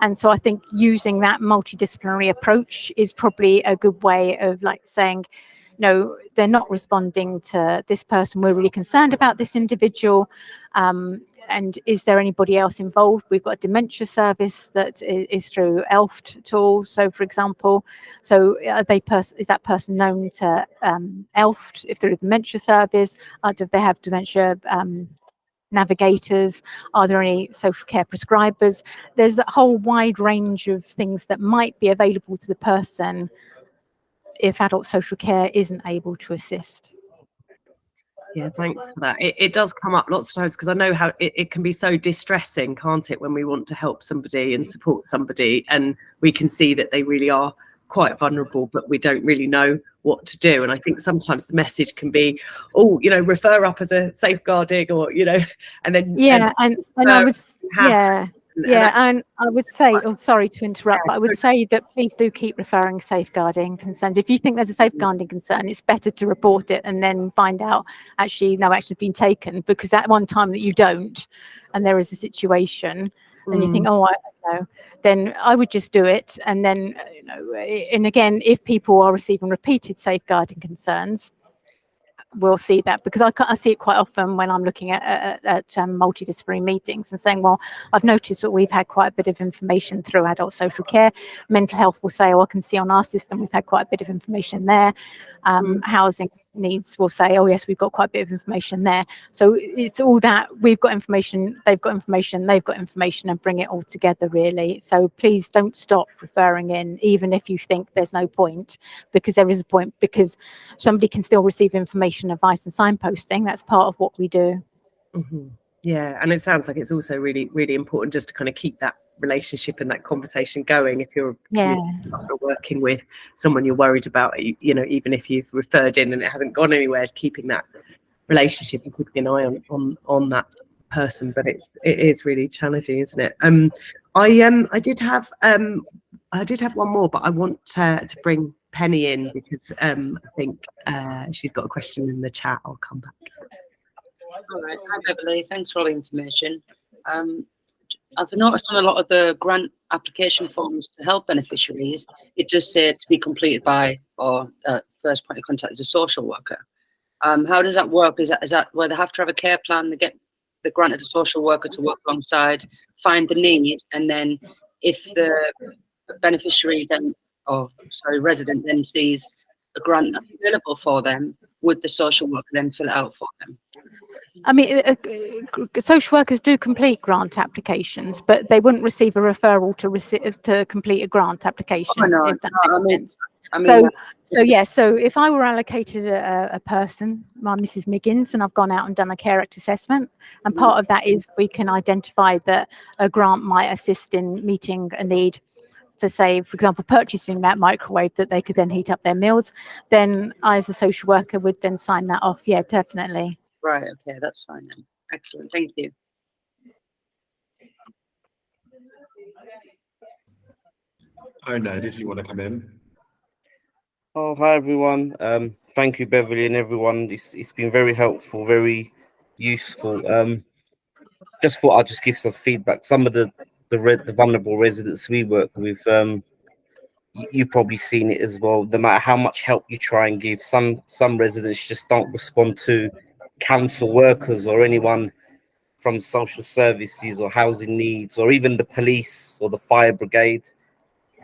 And so I think using that multidisciplinary approach is probably a good way of like saying, no, they're not responding to this person. We're really concerned about this individual. And is there anybody else involved? We've got a dementia service that is through ELFT tools. So, for example, so is that person known to ELFT if they're a dementia service? Do they have dementia navigators? Are there any social care prescribers? There's a whole wide range of things that might be available to the person if adult social care isn't able to assist. Yeah, thanks for that. It does come up lots of times, because I know how it can be so distressing, can't it, when we want to help somebody and support somebody and we can see that they really are quite vulnerable, but we don't really know what to do. And I think sometimes the message can be, oh, you know, refer up as a safeguarding, or, you know, and then and I would and I would say, oh, sorry to interrupt, but I would say that please do keep referring safeguarding concerns. If you think there's a safeguarding concern, it's better to report it and then find out actually no action has been taken, because at one time that you don't, and there is a situation, and you think, oh, I don't know, then I would just do it. And then, you know, and again, if people are receiving repeated safeguarding concerns, we'll see that, because I see it quite often when I'm looking at multidisciplinary meetings and saying, well, I've noticed that we've had quite a bit of information through adult social care. Mental health will say, oh, I can see on our system we've had quite a bit of information there. Housing needs will say, oh yes, we've got quite a bit of information there. So it's all that we've got information, they've got information, and bring it all together, really. So please don't stop referring in, even if you think there's no point, because there is a point, because somebody can still receive information, advice and signposting. That's part of what we do. Yeah, and it sounds like it's also really, really important just to kind of keep that relationship and that conversation going. If you're working with someone you're worried about, you know, even if you've referred in and it hasn't gone anywhere, keeping that relationship and keeping an eye on that person. But it is really challenging, isn't it? I did have one more, but I want to bring Penny in, because I think she's got a question in the chat. I'll come back. All right. Hi, Beverly. Thanks for all the information. I've noticed on a lot of the grant application forms to help beneficiaries, it does say to be completed by, or first point of contact is a social worker. How does that work? Is that where they have to have a care plan? They get the granted a social worker to work alongside, find the needs, and then if the beneficiary then, or sorry, resident then sees a grant that's available for them, would the social worker then fill it out for them? I mean, social workers do complete grant applications, but they wouldn't receive a referral to complete a grant application. Oh, no, if that no, makes I mean, sense. So if I were allocated a person, my Mrs. Miggins, and I've gone out and done a care act assessment, and part of that is we can identify that a grant might assist in meeting a need for, say, for example, purchasing that microwave that they could then heat up their meals, then I as a social worker would then sign that off. Yeah, definitely. Right, okay, that's fine then. Excellent, thank you. Oh no, did you want to come in? Oh, hi everyone. Thank you, Beverly, and everyone. It's been very helpful, very useful. Just thought I'd just give some feedback. Some of the vulnerable residents we work with, you've probably seen it as well. No matter how much help you try and give, some residents just don't respond to council workers or anyone from social services or housing needs, or even the police or the fire brigade.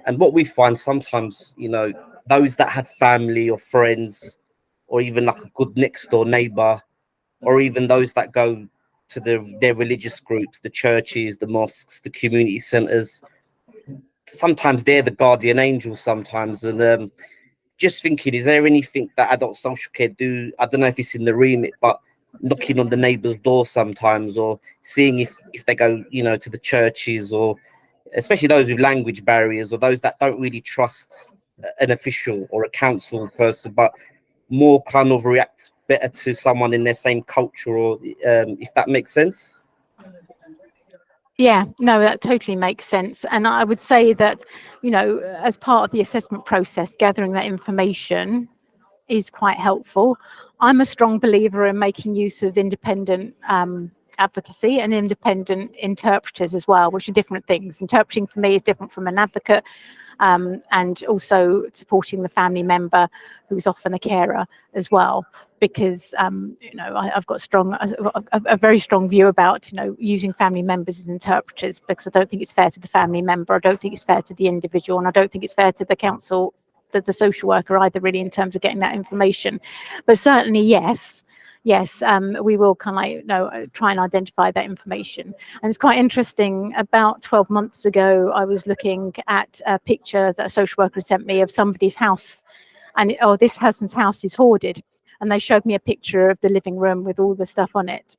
And what we find sometimes, you know, those that have family or friends, or even like a good next door neighbor, or even those that go to their religious groups, the churches, the mosques, the community centers, sometimes they're the guardian angel sometimes. And just thinking, is there anything that adult social care do? I don't know if it's in the remit, but knocking on the neighbor's door sometimes, or seeing if they go, you know, to the churches, or especially those with language barriers, or those that don't really trust an official or a council person, but more kind of react better to someone in their same culture, or if that makes sense. Yeah, no, that totally makes sense. And I would say that, you know, as part of the assessment process, gathering that information is quite helpful. I'm a strong believer in making use of independent advocacy and independent interpreters as well, which are different things. Interpreting for me is different from an advocate, and also supporting the family member who's often a carer as well. Because you know, I've got a very strong view about, you know, using family members as interpreters, because I don't think it's fair to the family member, I don't think it's fair to the individual, and I don't think it's fair to the council, the social worker either, really, in terms of getting that information. But certainly, yes, we will kind of, like, you know, try and identify that information. And it's quite interesting. About 12 months ago, I was looking at a picture that a social worker sent me of somebody's house, and this person's house is hoarded. And they showed me a picture of the living room with all the stuff on it,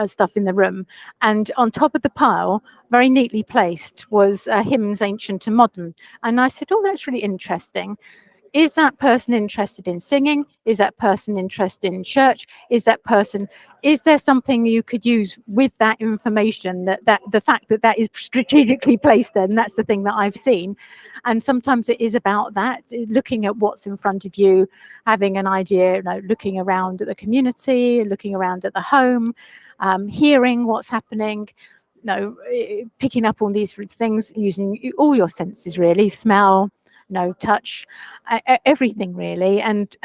stuff in the room. And on top of the pile, very neatly placed, was hymns, ancient and modern. And I said, oh, that's really interesting. Is that person interested in singing? Is that person interested in church? Is there something you could use with that information, that the fact that is strategically placed there? And that's the thing that I've seen. And sometimes it is about that, looking at what's in front of you, having an idea, you know, looking around at the community, looking around at the home, hearing what's happening, you know, picking up on these things, using all your senses, really, smell, no touch, everything really. And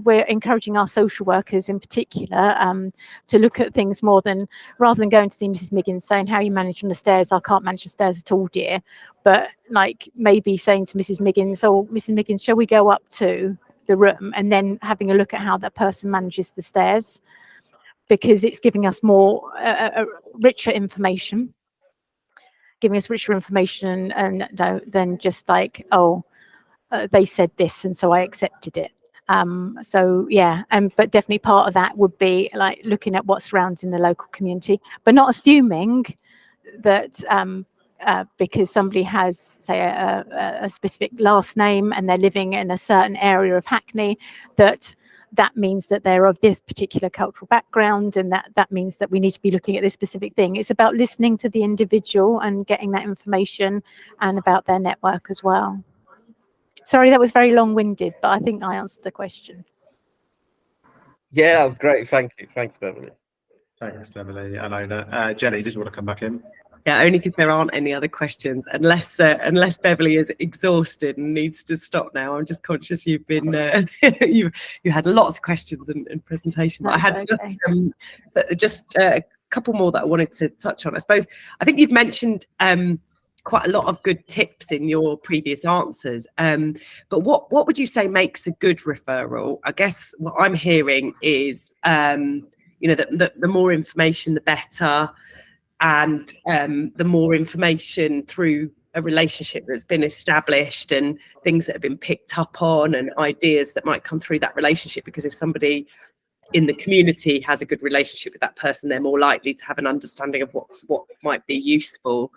we're encouraging our social workers in particular to look at things more than, rather than going to see Mrs. Miggins saying, how are you managing the stairs? I can't manage the stairs at all, dear. But like maybe saying to Mrs. Miggins, oh, Mrs. Miggins, shall we go up to the room? And then having a look at how that person manages the stairs, because it's giving us more richer information, and than just like, oh, they said this and so I accepted it. So yeah, but definitely part of that would be like looking at what surrounds in the local community, but not assuming that because somebody has, say, a specific last name and they're living in a certain area of Hackney, that means that they're of this particular cultural background, and that means that we need to be looking at this specific thing. It's about listening to the individual and getting that information, and about their network as well. Sorry, that was very long-winded, but I think I answered the question. Yeah, that was great. Thank you. Thanks, Beverly. Thanks, Beverly and Ona. Jenny, did you want to come back in? Yeah, only because there aren't any other questions, unless Beverly is exhausted and needs to stop now. I'm just conscious you've been you had lots of questions and presentation, but I had just a couple more that I wanted to touch on. I suppose I think you've mentioned quite a lot of good tips in your previous answers, but what would you say makes a good referral? I guess what I'm hearing is that the more information the better. And the more information through a relationship that's been established and things that have been picked up on and ideas that might come through that relationship, because if somebody in the community has a good relationship with that person, they're more likely to have an understanding of what might be useful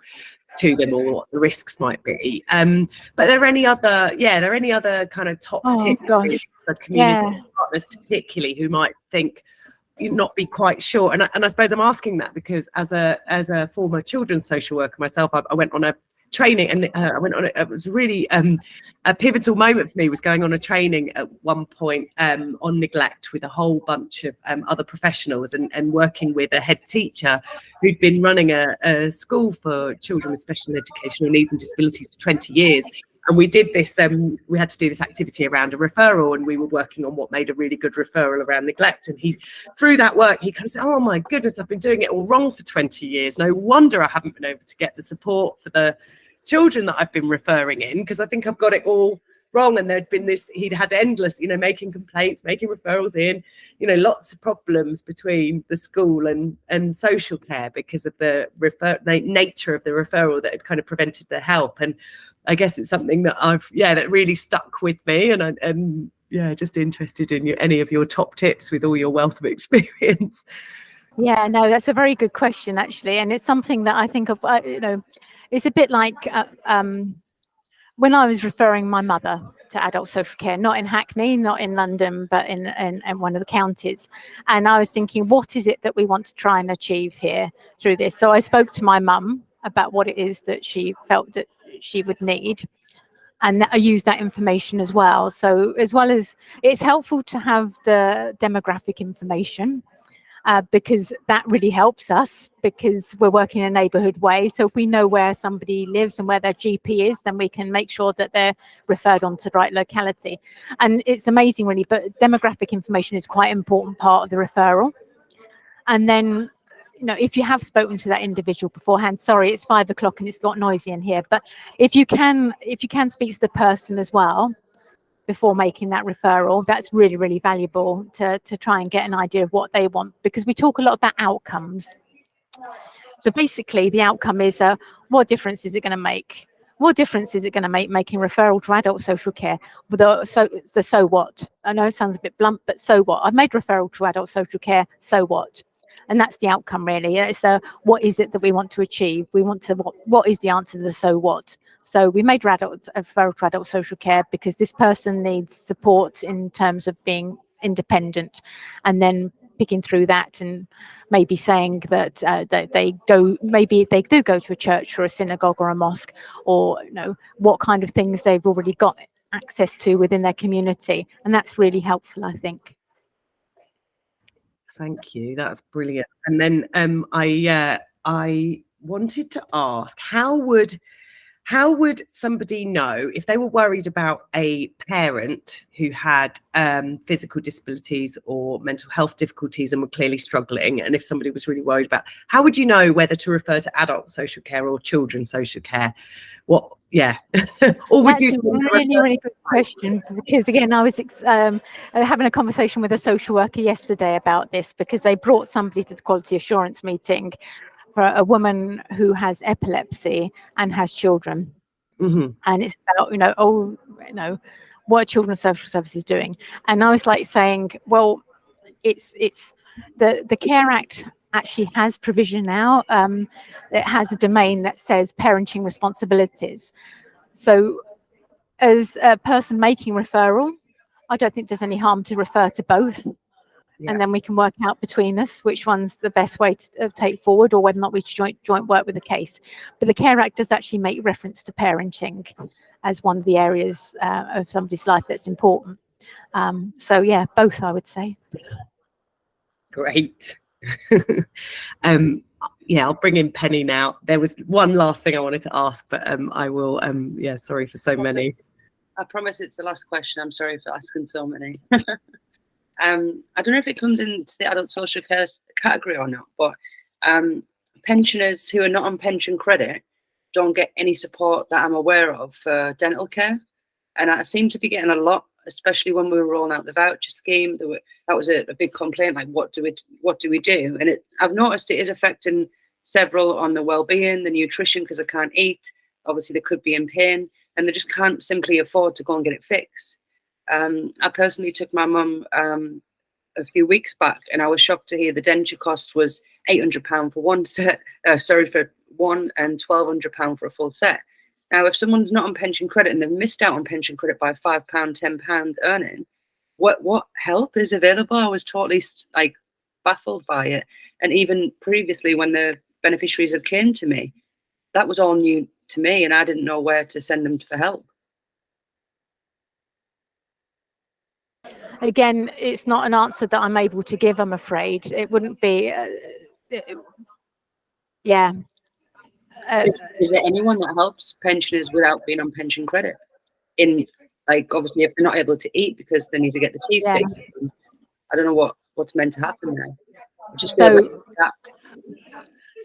to them or what the risks might be. But are there any other kind of top tips for community partners, particularly who might think not be quite sure? And I suppose I'm asking that because as a former children's social worker myself, I went on a training, and it was really a pivotal moment for me, was going on a training at one point on neglect with a whole bunch of other professionals, and working with a head teacher who'd been running a school for children with special educational needs and disabilities for 20 years. And we did this, we had to do this activity around a referral, and we were working on what made a really good referral around neglect. And through that work, he kind of said, oh my goodness, I've been doing it all wrong for 20 years. No wonder I haven't been able to get the support for the children that I've been referring in, because I think I've got it all wrong. And there'd been he'd had endless, making complaints, making referrals in, lots of problems between the school and social care because of the nature of the referral that had kind of prevented the help. And I guess it's something that that really stuck with me, and just interested in any of your top tips with all your wealth of experience. Yeah, no, that's a very good question, actually, and it's something that I think of. It's a bit like when I was referring my mother to adult social care, not in Hackney, not in London, but in one of the counties, and I was thinking, what is it that we want to try and achieve here through this? So I spoke to my mum about what it is that she felt that she would need, and I use that information as well. So as well as it's helpful to have the demographic information, because that really helps us, because we're working in a neighbourhood way. So if we know where somebody lives and where their GP is, then we can make sure that they're referred on to the right locality. And it's amazing, really, but demographic information is quite an important part of the referral. And then if you have spoken to that individual beforehand, sorry, it's 5 o'clock and it's got noisy in here, but if you can speak to the person as well before making that referral, that's really, really valuable to try and get an idea of what they want, because we talk a lot about outcomes. So basically the outcome is what difference is it going to make? What difference is it going to make making referral to adult social care? So what? I know it sounds a bit blunt, but so what? I've made referral to adult social care, so what? And that's the outcome, really. It's what is it that we want to achieve? We want to, what is the answer to the so what? So we made referral to adult social care because this person needs support in terms of being independent, and then picking through that and maybe saying that maybe they do go to a church or a synagogue or a mosque, or what kind of things they've already got access to within their community. And that's really helpful, I think. Thank you, that's brilliant. And then I wanted to ask, how would somebody know if they were worried about a parent who had physical disabilities or mental health difficulties and were clearly struggling, and if somebody was really worried about, how would you know whether to refer to adult social care or children's social care? Or would you? That's a really good question, because again, I was having a conversation with a social worker yesterday about this, because they brought somebody to the quality assurance meeting for a woman who has epilepsy and has children. Mm-hmm. And it's about what are children's social services doing? And I was like saying, well, it's the Care Act actually has provision now. It has a domain that says parenting responsibilities. So as a person making referral, I don't think there's any harm to refer to both. Yeah. And then we can work out between us which one's the best way to take forward, or whether or not we should joint work with the case. But the Care Act does actually make reference to parenting as one of the areas of somebody's life that's important. So yeah, both, I would say. Great. yeah, I'll bring in Penny now. There was one last thing I wanted to ask, but I will. Yeah, sorry for so many. I promise it's the last question. I'm sorry for asking so many. I don't know if it comes into the adult social care category or not, but pensioners who are not on pension credit don't get any support that I'm aware of for dental care. And I seem to be getting a lot, especially when we were rolling out the voucher scheme. That was a big complaint, like what do we do? And I've noticed it is affecting several on the well-being, the nutrition, because I can't eat. Obviously, they could be in pain, and they just can't simply afford to go and get it fixed. I personally took my mum a few weeks back, and I was shocked to hear the denture cost was £800 for one set. For one, and £1,200 for a full set. Now, if someone's not on pension credit and they've missed out on pension credit by £5, £10 earning, what help is available? I was totally like baffled by it. And even previously, when the beneficiaries had came to me, that was all new to me, and I didn't know where to send them for help. Again, it's not an answer that I'm able to give, I'm afraid. It wouldn't be, yeah. Is there anyone that helps pensioners without being on pension credit? In, like, obviously, if they're not able to eat because they need to get the teeth fixed, I don't know what's meant to happen there. It just feels like that.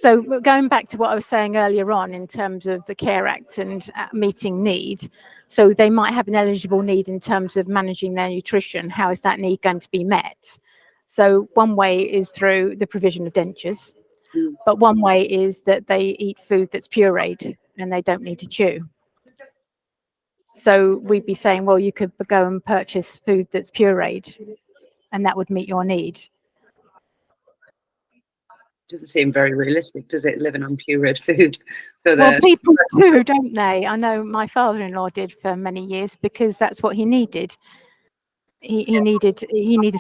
So going back to what I was saying earlier on in terms of the Care Act and meeting need, so they might have an eligible need in terms of managing their nutrition. How is that need going to be met? So one way is through the provision of dentures, but one way is that they eat food that's pureed and they don't need to chew. So we'd be saying, well, you could go and purchase food that's pureed and that would meet your need. Doesn't seem very realistic, does it, living on pureed food? Well, people do, don't they? I know my father-in-law did for many years because that's what he needed. He needed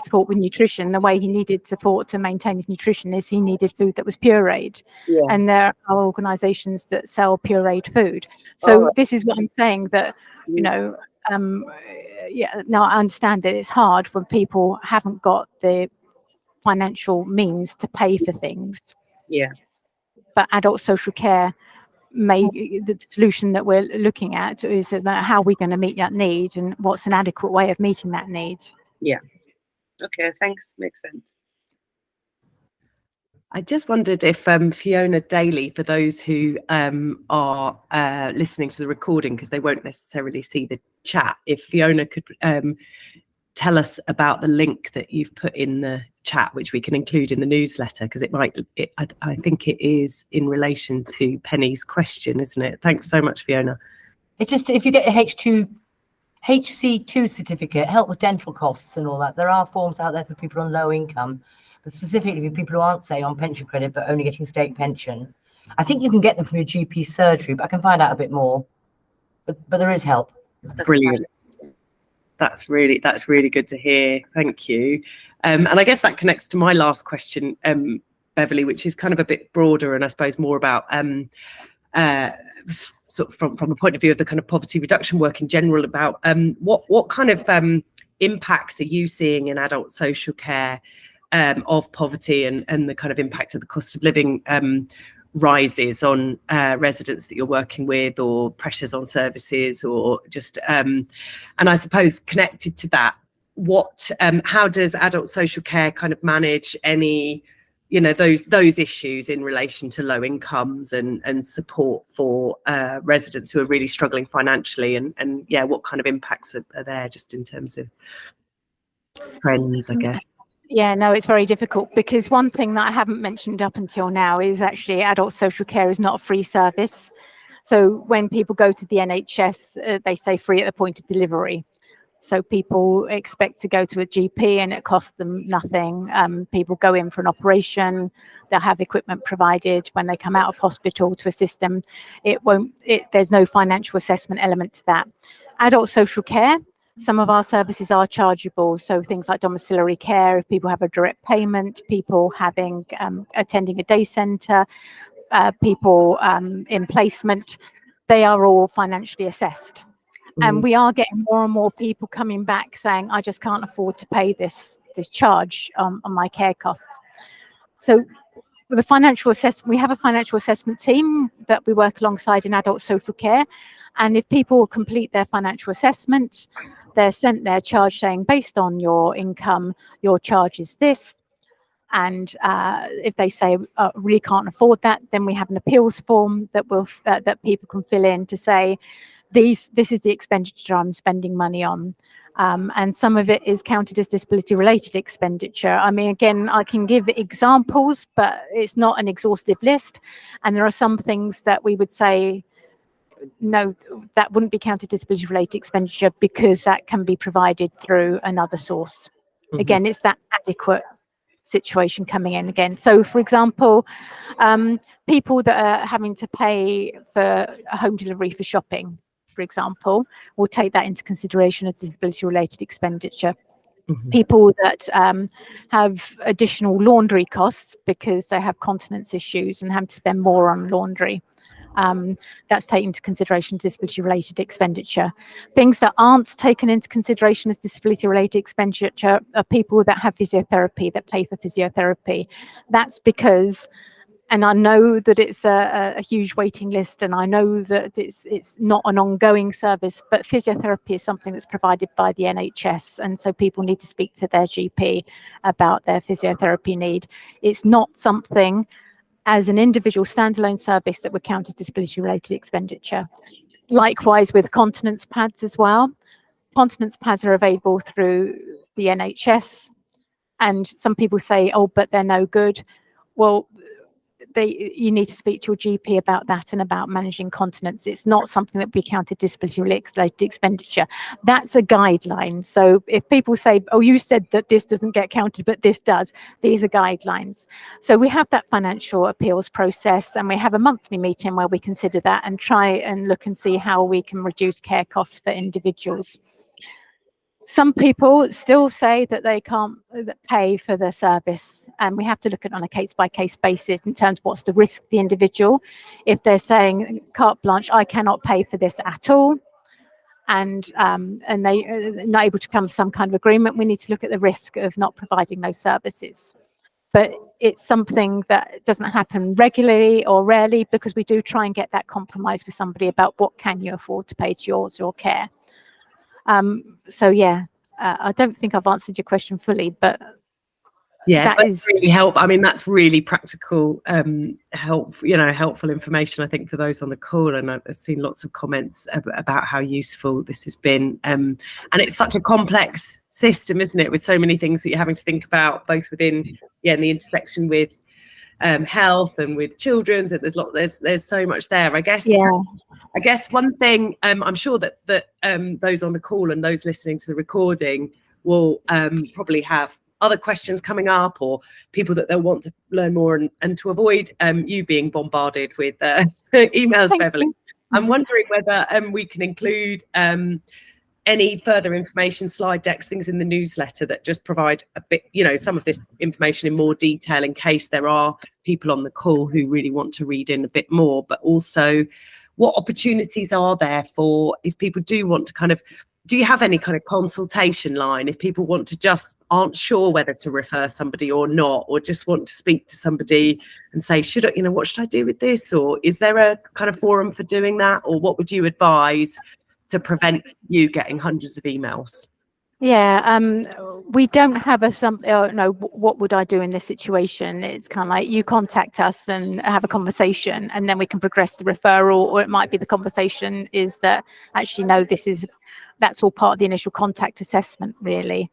support with nutrition. The way he needed support to maintain his nutrition is he needed food that was pureed. Yeah. And there are organisations that sell pureed food. So this is what I'm saying, that you know, yeah. Now I understand that it's hard when people haven't got the financial means to pay for things. Yeah. But adult social care, the solution that we're looking at is that how we're going to meet that need and what's an adequate way of meeting that need. Yeah. Okay, thanks. Makes sense. I just wondered if Fiona Daly, for those who are listening to the recording, because they won't necessarily see the chat, if Fiona could tell us about the link that you've put in the chat, which we can include in the newsletter, because I think it is in relation to Penny's question, isn't it? Thanks so much, Fiona. It's just, if you get a HC2 certificate, help with dental costs and all that, there are forms out there for people on low income, but specifically for people who aren't, say, on pension credit but only getting state pension. I think you can get them from your GP surgery, but I can find out a bit more. But there is help. Brilliant. That's really good to hear. Thank you. And I guess that connects to my last question, Beverly, which is kind of a bit broader and I suppose more about sort of from the point of view of the kind of poverty reduction work in general, about what kind of impacts are you seeing in adult social care of poverty and the kind of impact of the cost of living rises on residents that you're working with, or pressures on services, or just and I suppose connected to that, how does adult social care kind of manage any, you know, those issues in relation to low incomes and support for residents who are really struggling financially, and yeah, what kind of impacts are there just in terms of trends, I guess? Yeah, no, it's very difficult, because one thing that I haven't mentioned up until now is actually adult social care is not a free service. So when people go to the NHS, they say free at the point of delivery. So people expect to go to a GP and it costs them nothing. People go in for an operation, they'll have equipment provided when they come out of hospital to assist them. There's no financial assessment element to that. Adult social care, some of our services are chargeable, so things like domiciliary care, if people have a direct payment, people having attending a day centre, people in placement, they are all financially assessed. And we are getting more and more people coming back saying, I just can't afford to pay this charge on my care costs. So the financial assessment, we have a financial assessment team that we work alongside in adult social care. And if people complete their financial assessment, they're sent their charge saying, based on your income, your charge is this. And if they say really can't afford that, then we have an appeals form that will that people can fill in to say, this is the expenditure I'm spending money on. And some of it is counted as disability related expenditure. I mean, again, I can give examples, but it's not an exhaustive list. And there are some things that we would say, no, that wouldn't be counted disability related expenditure because that can be provided through another source. Again, it's that adequate situation coming in again. So for example, people that are having to pay for a home delivery for shopping, for example, will take that into consideration as disability related expenditure. People that have additional laundry costs because they have continence issues and have to spend more on laundry, that's taken into consideration disability related expenditure. Things that aren't taken into consideration as disability related expenditure are people that have physiotherapy, that pay for physiotherapy. That's because, and I know that it's a huge waiting list, and I know that it's not an ongoing service, but physiotherapy is something that's provided by the NHS, and so people need to speak to their GP about their physiotherapy need. It's not something as an individual standalone service that would count as disability related expenditure. Likewise with continence pads as well. Continence pads are available through the NHS, and some people say, oh, but they're no good. Well, you need to speak to your GP about that and about managing continence. It's not something that we counted disability related expenditure. That's a guideline. So if people say, oh, you said that this doesn't get counted, but this does, these are guidelines. So we have that financial appeals process, and we have a monthly meeting where we consider that and try and look and see how we can reduce care costs for individuals. Some people still say that they can't pay for the service, and we have to look at it on a case-by-case basis in terms of what's the risk to the individual. If they're saying carte blanche, I cannot pay for this at all, and they're not able to come to some kind of agreement, we need to look at the risk of not providing those services. But it's something that doesn't happen regularly or rarely, because we do try and get that compromise with somebody about what can you afford to pay towards your care. So yeah, I don't think I've answered your question fully, but yeah, that is really helpful. I mean, that's really practical, helpful information, I think, for those on the call. And I've seen lots of comments about how useful this has been. And it's such a complex system, isn't it, with so many things that you're having to think about, both within, in the intersection with health and with children's, and there's so much there. I guess one thing, I'm sure that those on the call and those listening to the recording will probably have other questions coming up, or people that they'll want to learn more, and to avoid you being bombarded with emails, Beverly, I'm wondering whether we can include any further information, slide decks, things in the newsletter that just provide a bit, some of this information in more detail, in case there are people on the call who really want to read in a bit more. But also, what opportunities are there for, if people do want to do you have any kind of consultation line if people want to just aren't sure whether to refer somebody or not, or just want to speak to somebody and say, what should I do with this? Or is there a kind of forum for doing that? Or what would you advise to prevent you getting hundreds of emails? Yeah, we don't have what would I do in this situation? It's kind of like you contact us and have a conversation, and then we can progress the referral, or it might be the conversation is that actually, no, that's all part of the initial contact assessment, really.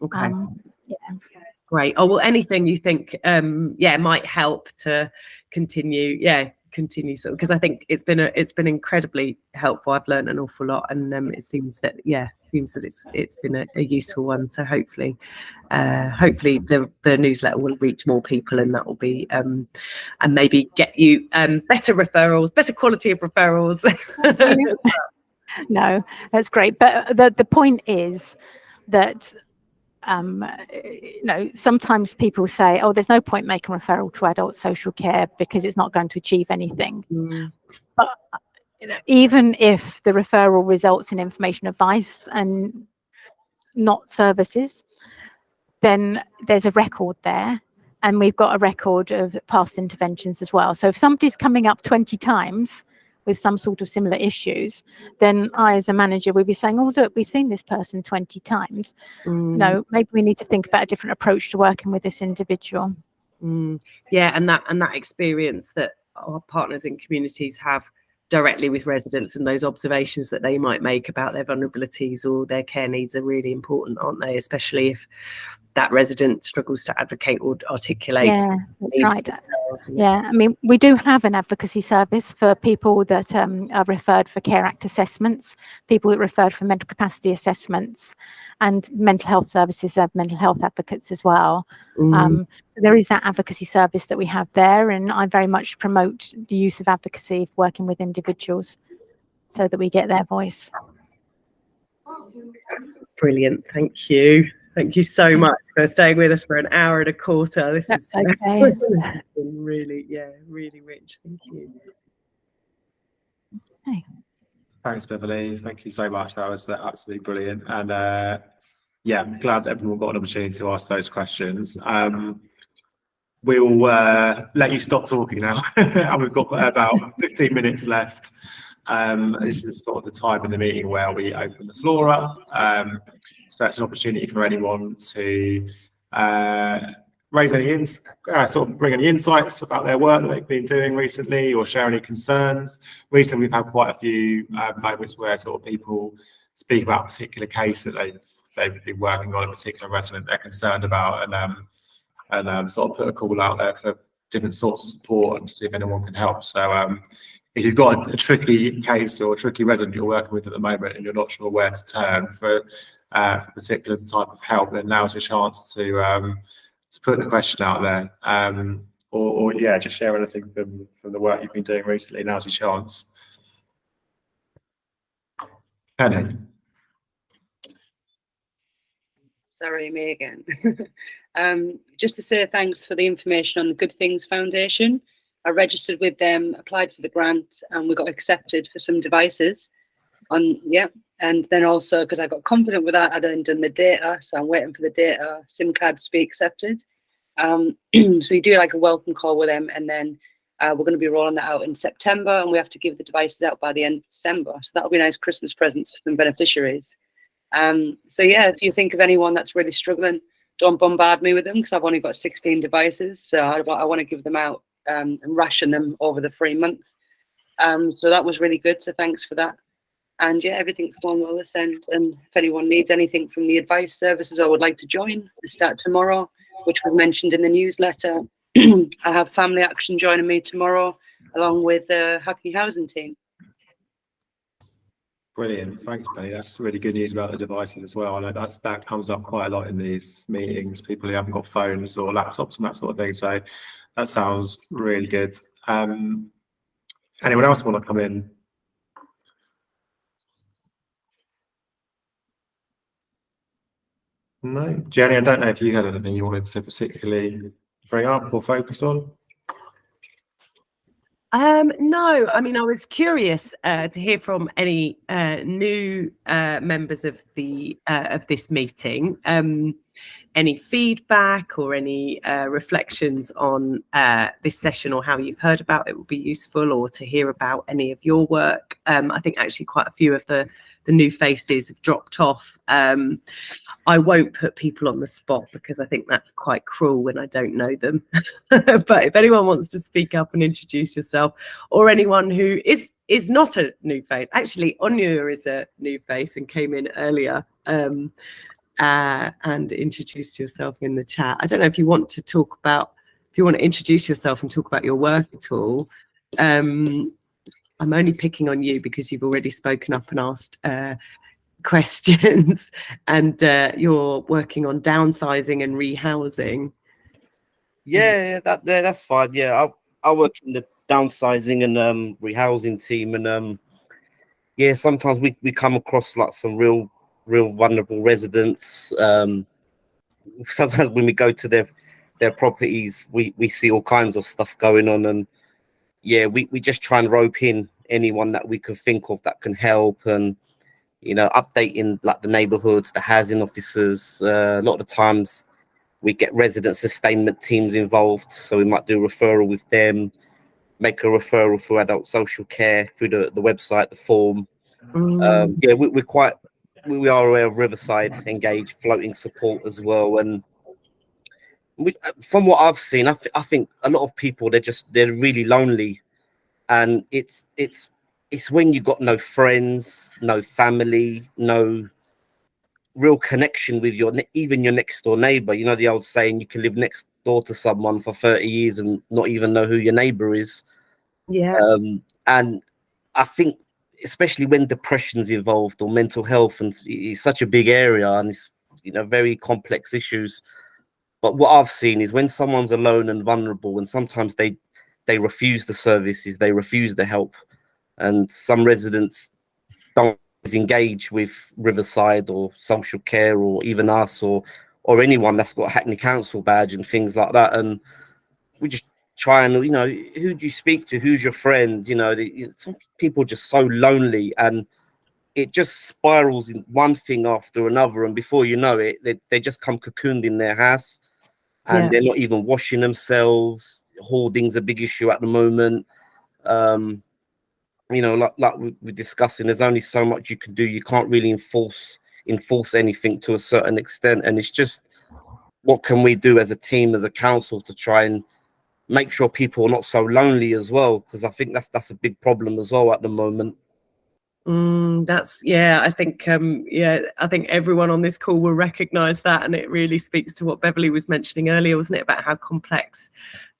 Okay. Great. Oh, well, anything you think might help to continue so, because I think it's been incredibly helpful. I've learned an awful lot, and it seems that it's been a useful one. So hopefully the newsletter will reach more people, and that will be and maybe get you better referrals, better quality of referrals. No, that's great. But the point is that sometimes people say, oh, there's no point making referral to adult social care because it's not going to achieve anything. But even if the referral results in information advice and not services, then there's a record there and we've got a record of past interventions as well. So if somebody's coming up 20 times with some sort of similar issues, then I, as a manager, would be saying, oh, look, we've seen this person 20 times. No, maybe we need to think about a different approach to working with this individual. Yeah, and that experience that our partners in communities have directly with residents, and those observations that they might make about their vulnerabilities or their care needs are really important, aren't they? Especially if that resident struggles to advocate or articulate. Yeah, that's right. Yeah, I mean, we do have an advocacy service for people that are referred for Care Act assessments, people that are referred for mental capacity assessments, and mental health services have mental health advocates as well. So there is that advocacy service that we have there, and I very much promote the use of advocacy working with individuals so that we get their voice. Brilliant, thank you. Thank you so much for staying with us for an hour and a quarter. This has been really, really rich. Thank you. Hey. Thanks, Beverly. Thank you so much. That was absolutely brilliant. And yeah, I'm glad that everyone got an opportunity to ask those questions. We'll let you stop talking now. And we've got about 15 minutes left. This is sort of the time in the meeting where we open the floor up. So that's an opportunity for anyone to raise any sort of bring any insights about their work that they've been doing recently, or share any concerns. Recently, we've had quite a few moments where sort of people speak about a particular case that they've been working on, a particular resident they're concerned about, and sort of put a call out there for different sorts of support and see if anyone can help. So if you've got a tricky case or a tricky resident you're working with at the moment and you're not sure where to turn for particular type of help, then now's your chance to put the question out there, or yeah, just share anything from the work you've been doing recently. Now's your chance. Penny. Sorry, me again. Just to say thanks for the information on the Good Things Foundation. I registered with them, applied for the grant, and we got accepted for some devices. And then also, because I got confident with that, I'd then done the data, so I'm waiting for the data SIM cards to be accepted. So you do like a welcome call with them, and then we're going to be rolling that out in September, and we have to give the devices out by the end of December. So that'll be nice Christmas presents for some beneficiaries. So yeah, if you think of anyone that's really struggling, don't bombard me with them, because I've only got 16 devices, so I want to give them out and ration them over the 3 month. So that was really good, so thanks for that. And yeah, everything's going well this end. And if anyone needs anything from the advice services or would like to join, they start tomorrow, which was mentioned in the newsletter. I have Family Action joining me tomorrow, along with the Hackney Housing team. Brilliant, thanks, Penny. That's really good news about the devices as well. I know that comes up quite a lot in these meetings. People who haven't got phones or laptops and that sort of thing. So that sounds really good. Anyone else want to come in? No, Jenny, I don't know if you had anything you wanted to particularly bring up or focus on. No, I mean, I was curious to hear from any new members of this meeting. Any feedback or any reflections on this session, or how you've heard about it would be useful, or to hear about any of your work. I think actually quite a few of the new faces have dropped off. I won't put people on the spot because I think that's quite cruel when I don't know them. But if anyone wants to speak up and introduce yourself, or anyone who is not a new face, actually Anya is a new face and came in earlier, and introduced yourself in the chat. I don't know if you want to introduce yourself and talk about your work at all. I'm only picking on you because you've already spoken up and asked questions, and you're working on downsizing and rehousing. Yeah, that's fine. Yeah, I work in the downsizing and rehousing team, and yeah, sometimes we come across like some real vulnerable residents. Sometimes when we go to their properties, we see all kinds of stuff going on, and yeah, we just try and rope in anyone that we can think of that can help, and updating like the neighborhoods, the housing officers. A lot of the times We get resident sustainment teams involved, so we might do a referral with them, make a referral through adult social care, through the website, the form. Yeah, we are aware of Riverside Engage floating support as well. And from what I've seen, I think a lot of people, they're really lonely. And it's when you got no friends, no family, no real connection with even your next door neighbor. You know, the old saying, you can live next door to someone for 30 years and not even know who your neighbor is. Yeah. And I think, especially when depression's involved or mental health, and it's such a big area and it's, you know, very complex issues. But what I've seen is when someone's alone and vulnerable, and sometimes they refuse the services, they refuse the help, and some residents don't engage with Riverside or social care or even us or anyone that's got a Hackney Council badge and things like that. And we just try and, you know, who do you speak to? Who's your friend? You know, some people are just so lonely, and it just spirals in one thing after another. And before you know it, they just come cocooned in their house, and they're not even washing themselves. Hoarding's a big issue at the moment. You know, like we're discussing, there's only so much you can do. You can't really enforce anything to a certain extent. And it's just, what can we do as a team, as a council, to try and make sure people are not so lonely as well? Because I think that's a big problem as well at the moment. I think I think everyone on this call will recognize that, and it really speaks to what Beverly was mentioning earlier, wasn't it, about how complex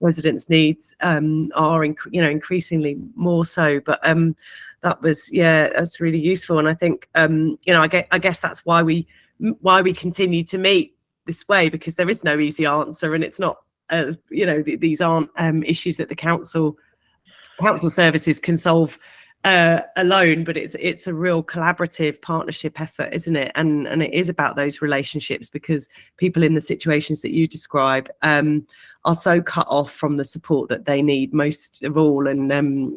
residents' needs are, increasingly more so. But that's really useful, and I think I guess that's why we continue to meet this way, because there is no easy answer, and it's not these aren't issues that the council services can solve alone, but it's a real collaborative partnership effort, isn't it? And it is about those relationships, because people in the situations that you describe are so cut off from the support that they need most of all. And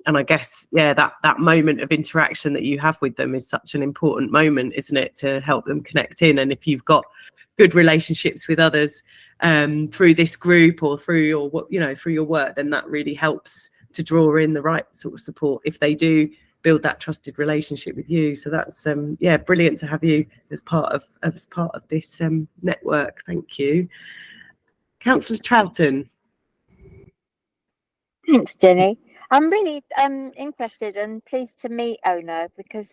I guess that moment of interaction that you have with them is such an important moment, isn't it, to help them connect in. And if you've got good relationships with others through this group or through your work, then that really helps to draw in the right sort of support if they do build that trusted relationship with you. So that's brilliant to have you as part of this network. Thank you. Councillor Troughton. Thanks, Jenny. I'm really interested and pleased to meet Ona, because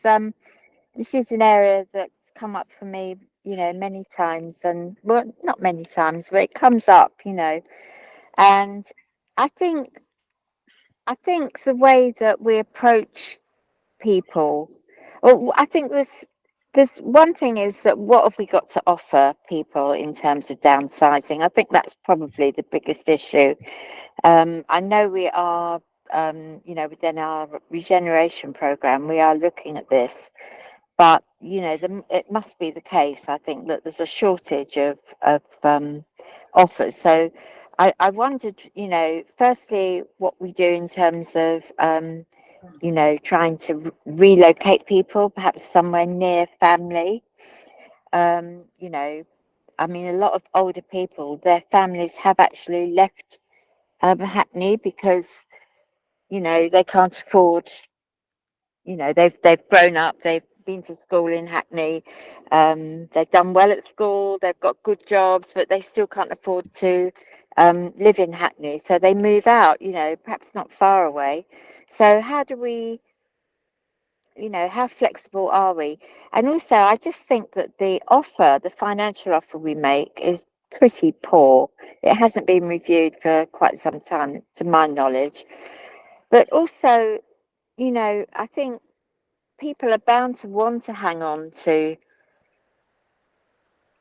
this is an area that's come up for me, many times, and well, not many times, but it comes up, and I think the way that we approach people, well, I think there's one thing is that what have we got to offer people in terms of downsizing? I think that's probably the biggest issue. I know we are, within our regeneration program, we are looking at this, but it must be the case, I think, that there's a shortage of offers. So I wondered, firstly, what we do in terms of, trying to relocate people, perhaps somewhere near family. I mean, a lot of older people, their families have actually left Hackney because, they can't afford, they've grown up, they've been to school in Hackney, they've done well at school, they've got good jobs, but they still can't afford to live in Hackney. So they move out, perhaps not far away. So how do we, how flexible are we? And also, I just think that the financial offer we make is pretty poor. It hasn't been reviewed for quite some time, to my knowledge. But also, I think people are bound to want to hang on to,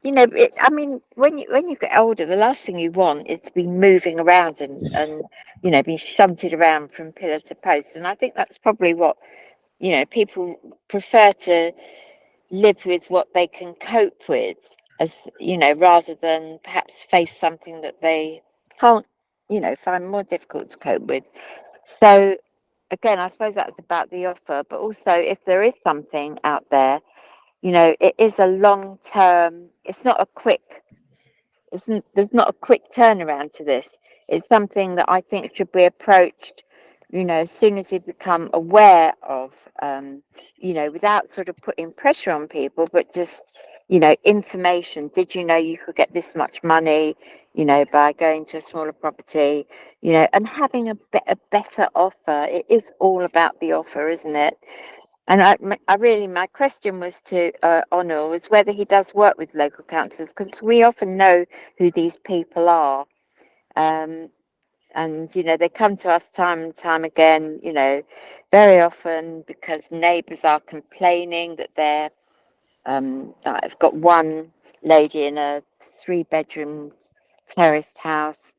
I mean, when you get older, the last thing you want is to be moving around and being shunted around from pillar to post. And I think that's probably what, people prefer to live with what they can cope with, as rather than perhaps face something that they can't, find more difficult to cope with. So again, I suppose that's about the offer, but also if there is something out there, it is a long term, it's not a quick there's not a quick turnaround to this. It's something that I think should be approached, as soon as we become aware of, without sort of putting pressure on people, but just, information. Did you know you could get this much money, by going to a smaller property, and having a better offer. It is all about the offer, isn't it? And my question was to Onur, was whether he does work with local councils, because we often know who these people are. And, they come to us time and time again, very often because neighbours are complaining that I've got one lady in a 3-bedroom terraced house.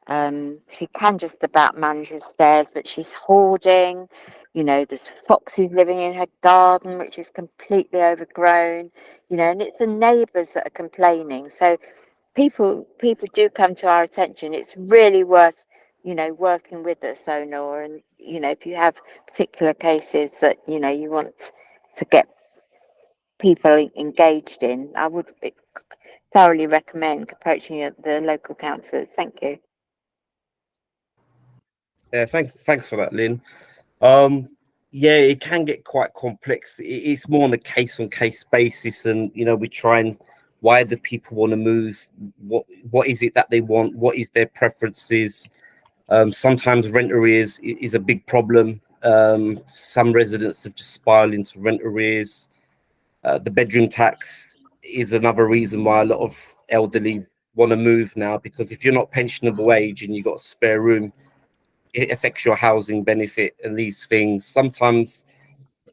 She can just about manage the stairs, but she's hoarding. There's foxes living in her garden, which is completely overgrown. And it's the neighbours that are complaining. So people do come to our attention. It's really worth, working with us, Onur. And if you have particular cases that you want to get people engaged in, I would thoroughly recommend approaching the local councils. Thank you. Yeah, thanks for that, Lynn. Yeah, it can get quite complex. It's more on a case-on-case basis, and we try and why do people want to move? What is it that they want? What is their preferences? Sometimes rent arrears is a big problem. Some residents have just spiraled into rent arrears. The bedroom tax is another reason why a lot of elderly want to move now, because if you're not pensionable age and you've got a spare room, it affects your housing benefit and these things. Sometimes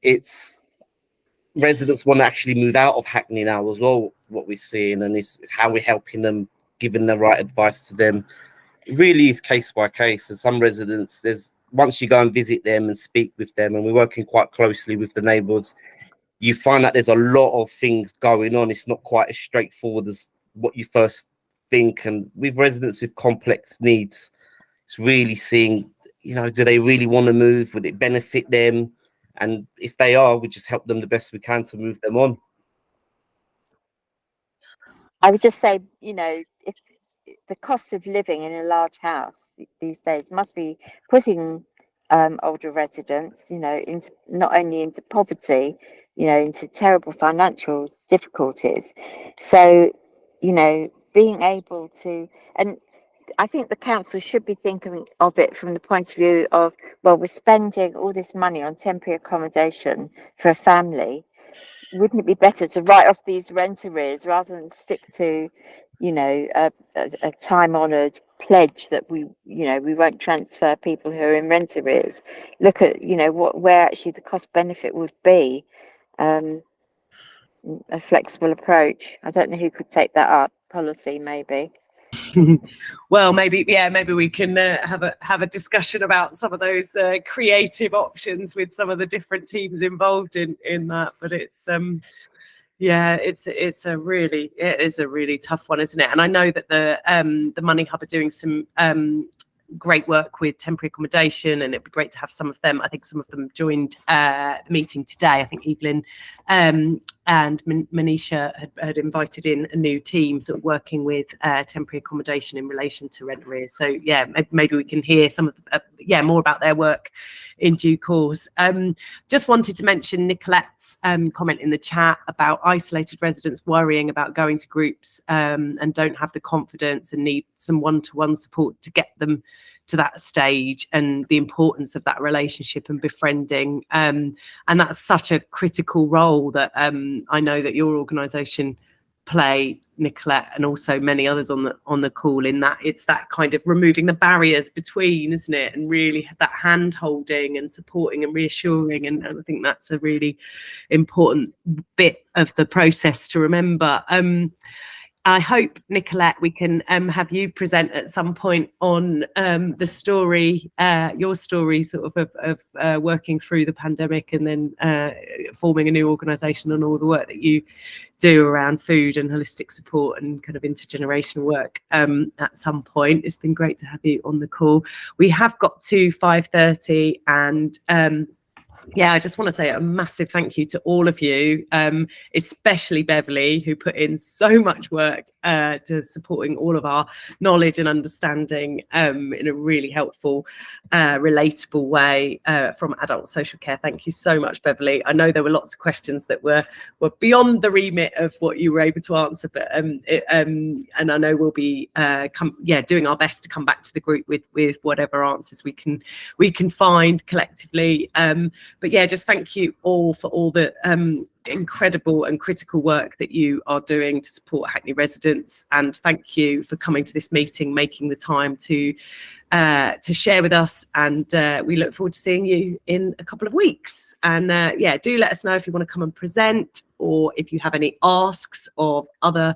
it's residents want to actually move out of Hackney now as well, what we're seeing, and it's how we're helping them, giving the right advice to them. It really is case by case. And some residents, once you go and visit them and speak with them, and we're working quite closely with the neighbourhoods, you find that there's a lot of things going on. It's not quite as straightforward as what you first think. And with residents with complex needs, it's really seeing, do they really want to move? Would it benefit them? And if they are, we just help them the best we can to move them on. I would just say, if the cost of living in a large house these days must be putting older residents, into not only into poverty, into terrible financial difficulties. So, being able to, and I think the council should be thinking of it from the point of view of, well, we're spending all this money on temporary accommodation for a family. Wouldn't it be better to write off these rent arrears rather than stick to, a time-honoured pledge that we won't transfer people who are in rent arrears? Look at, where actually the cost benefit would be. A flexible approach. I don't know who could take that up. Policy, maybe. Well, maybe we can have a discussion about some of those creative options with some of the different teams involved in that. But it's it's a really tough one, isn't it? And I know that the Money Hub are doing some great work with temporary accommodation, and it'd be great to have some of them. I think some of them joined the meeting today. I think Evelyn and Manisha had invited in a new team sort of working with temporary accommodation in relation to rent arrears. So yeah, maybe we can hear some of more about their work in due course. Just wanted to mention Nicolette's comment in the chat about isolated residents worrying about going to groups and don't have the confidence and need some one-to-one support to get them to that stage, and the importance of that relationship and befriending. And that's such a critical role that I know that your organisation play, Nicolette, and also many others on the call, in that it's that kind of removing the barriers between, isn't it? And really that hand holding and supporting and reassuring. And I think that's a really important bit of the process to remember. I hope, Nicolette, we can have you present at some point on the story, your story sort of working through the pandemic and then forming a new organisation, and all the work that you do around food and holistic support and kind of intergenerational work at some point. It's been great to have you on the call. We have got to 5:30, and I just want to say a massive thank you to all of you, especially Beverly, who put in so much work to supporting all of our knowledge and understanding in a really helpful, relatable way from adult social care. Thank you so much, Beverly. I know there were lots of questions that were beyond the remit of what you were able to answer, but and I know we'll be doing our best to come back to the group with whatever answers we can find collectively. But yeah, just thank you all for all the incredible and critical work that you are doing to support Hackney residents, and thank you for coming to this meeting, making the time to share with us, and we look forward to seeing you in a couple of weeks. And yeah, do let us know if you want to come and present, or if you have any asks of other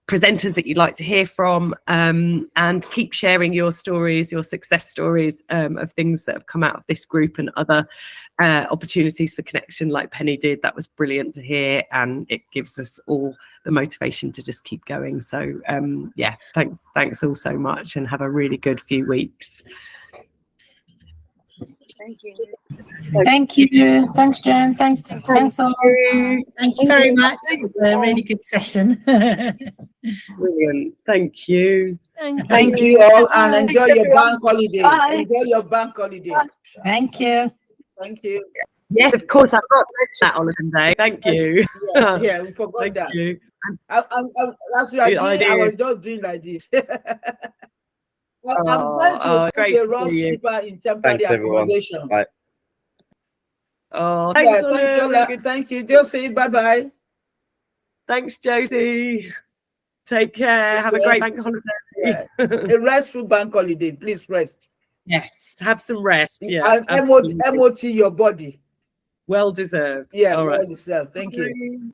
presenters that you'd like to hear from, and keep sharing your stories, your success stories of things that have come out of this group and other opportunities for connection like Penny did. That was brilliant to hear, and it gives us all the motivation to just keep going. So yeah, thanks all so much, and have a really good few weeks. Thank you. Thank you. Thanks, Jen. Thanks all. Thank you very much. It was a really good session. Brilliant. Thank you. Thank you all, and enjoy your bank holiday. Enjoy your bank holiday. Thank you. Thank you. Yes, of course, I forgot to mention that on a Sunday. Thank you. Yeah, we forgot Thank that. you. That's what I was just doing like this. Well, I'm going to great put a to raw see you. sleeper in temporary Thanks, everyone. accommodation. Bye. Oh, thanks, Yeah, thank you, Ola. Ola. Thank you, Josie. Bye-bye. Thanks, Josie. Take care. Have a great bank holiday. Yeah. A restful bank holiday. Please rest. Yes, have some rest. Yeah, And MOT your body. well deserved. Yeah, all well right. deserved. Thank you.